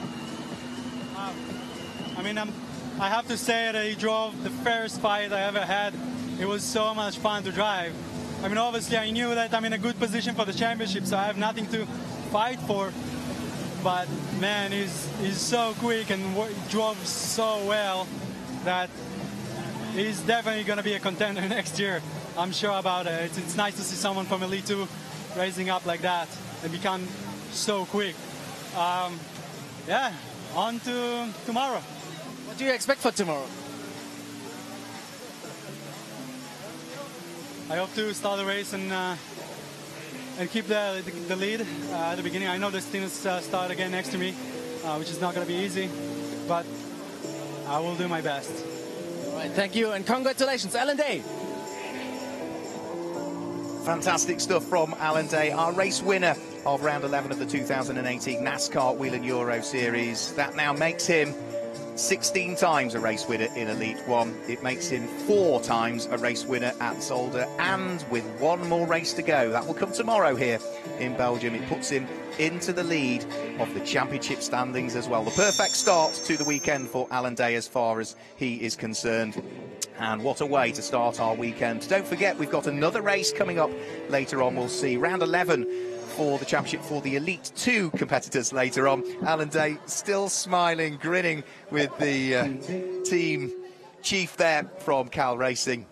I mean, I'm I have to say that he drove the fairest fight I ever had. It was so much fun to drive. I mean, obviously I knew that I'm in a good position for the championship, so I have nothing to fight for. But man, he's so quick and drove so well that he's definitely going to be a contender next year. I'm sure about it. It's nice to see someone from Elite 2 raising up like that and become so quick. Yeah, on to tomorrow. What do you expect for tomorrow? I hope to start the race and keep the lead at the beginning. I know there's teams start again next to me, which is not going to be easy, but I will do my best. All right, thank you and congratulations, Alan Day. Fantastic stuff from Alan Day, our race winner of round 11 of the 2018 NASCAR Whelen Euro Series. That now makes him 16 times a race winner in Elite 1. It makes him 4 times a race winner at Zolder, and with one more race to go, that will come tomorrow here in Belgium, it puts him into the lead of the championship standings as well. The perfect start to the weekend for Alan Day as far as he is concerned. And what a way to start our weekend. Don't forget, we've got another race coming up later on. We'll see round 11 for the championship for the Elite 2 competitors later on. Alan Day still smiling, grinning with the team chief there from Cal Racing,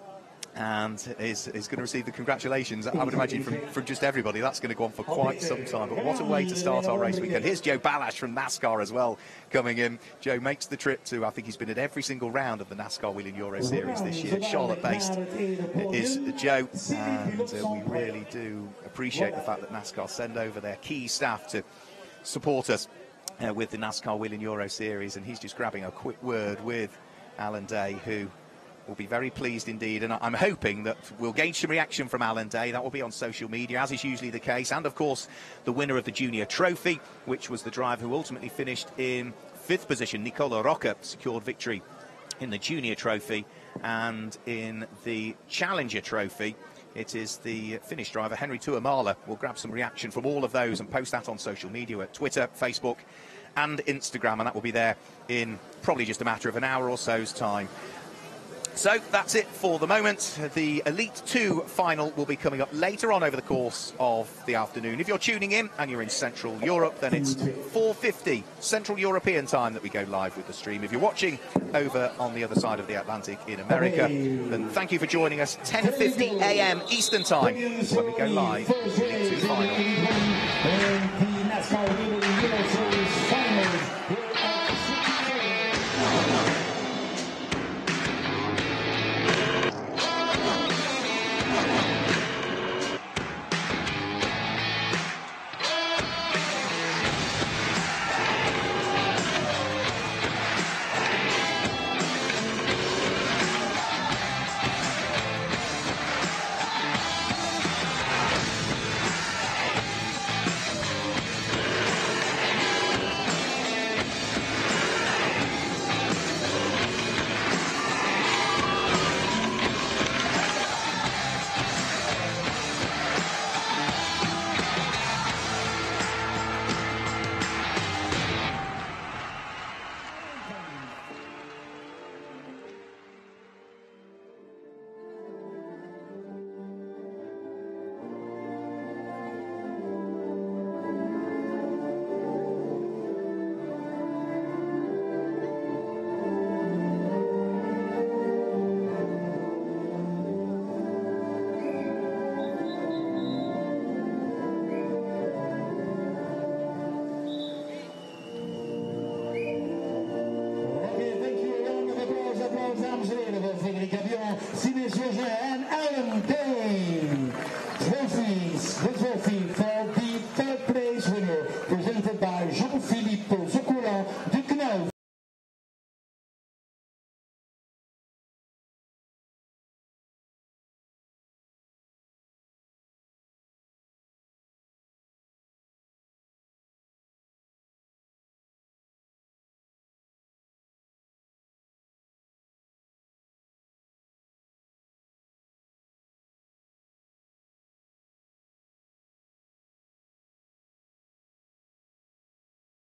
and is going to receive the congratulations, I would imagine, from just everybody. That's going to go on for quite some time. But what a way to start our race weekend. Here's Joe Ballast from NASCAR as well coming in. Joe makes the trip to, I think he's been at every single round of the NASCAR Whelen Euro Series this year. Charlotte-based is Joe, and we really do appreciate the fact that NASCAR send over their key staff to support us with the NASCAR Whelen Euro Series, and he's just grabbing a quick word with Alan Day, who will be very pleased indeed, and I'm hoping that we'll gauge some reaction from Alan Day. That will be on social media, as is usually the case, and of course the winner of the Junior Trophy, which was the driver who ultimately finished in 5th position, Nicola Rocca, secured victory in the Junior Trophy, and in the Challenger Trophy it is the Finnish driver Henry Tuomala. We'll grab some reaction from all of those and post that on social media at Twitter, Facebook and Instagram, and that will be there in probably just a matter of an hour or so's time. So that's it for the moment. The Elite 2 final will be coming up later on over the course of the afternoon. If you're tuning in and you're in Central Europe, then it's 4:50 Central European time that we go live with the stream. If you're watching over on the other side of the Atlantic in America, then thank you for joining us. 10:50 a.m. Eastern time when we go live with the Elite 2 final. Dames en heren, we volgen de Gabion, Circuit Zolder en Alan Day.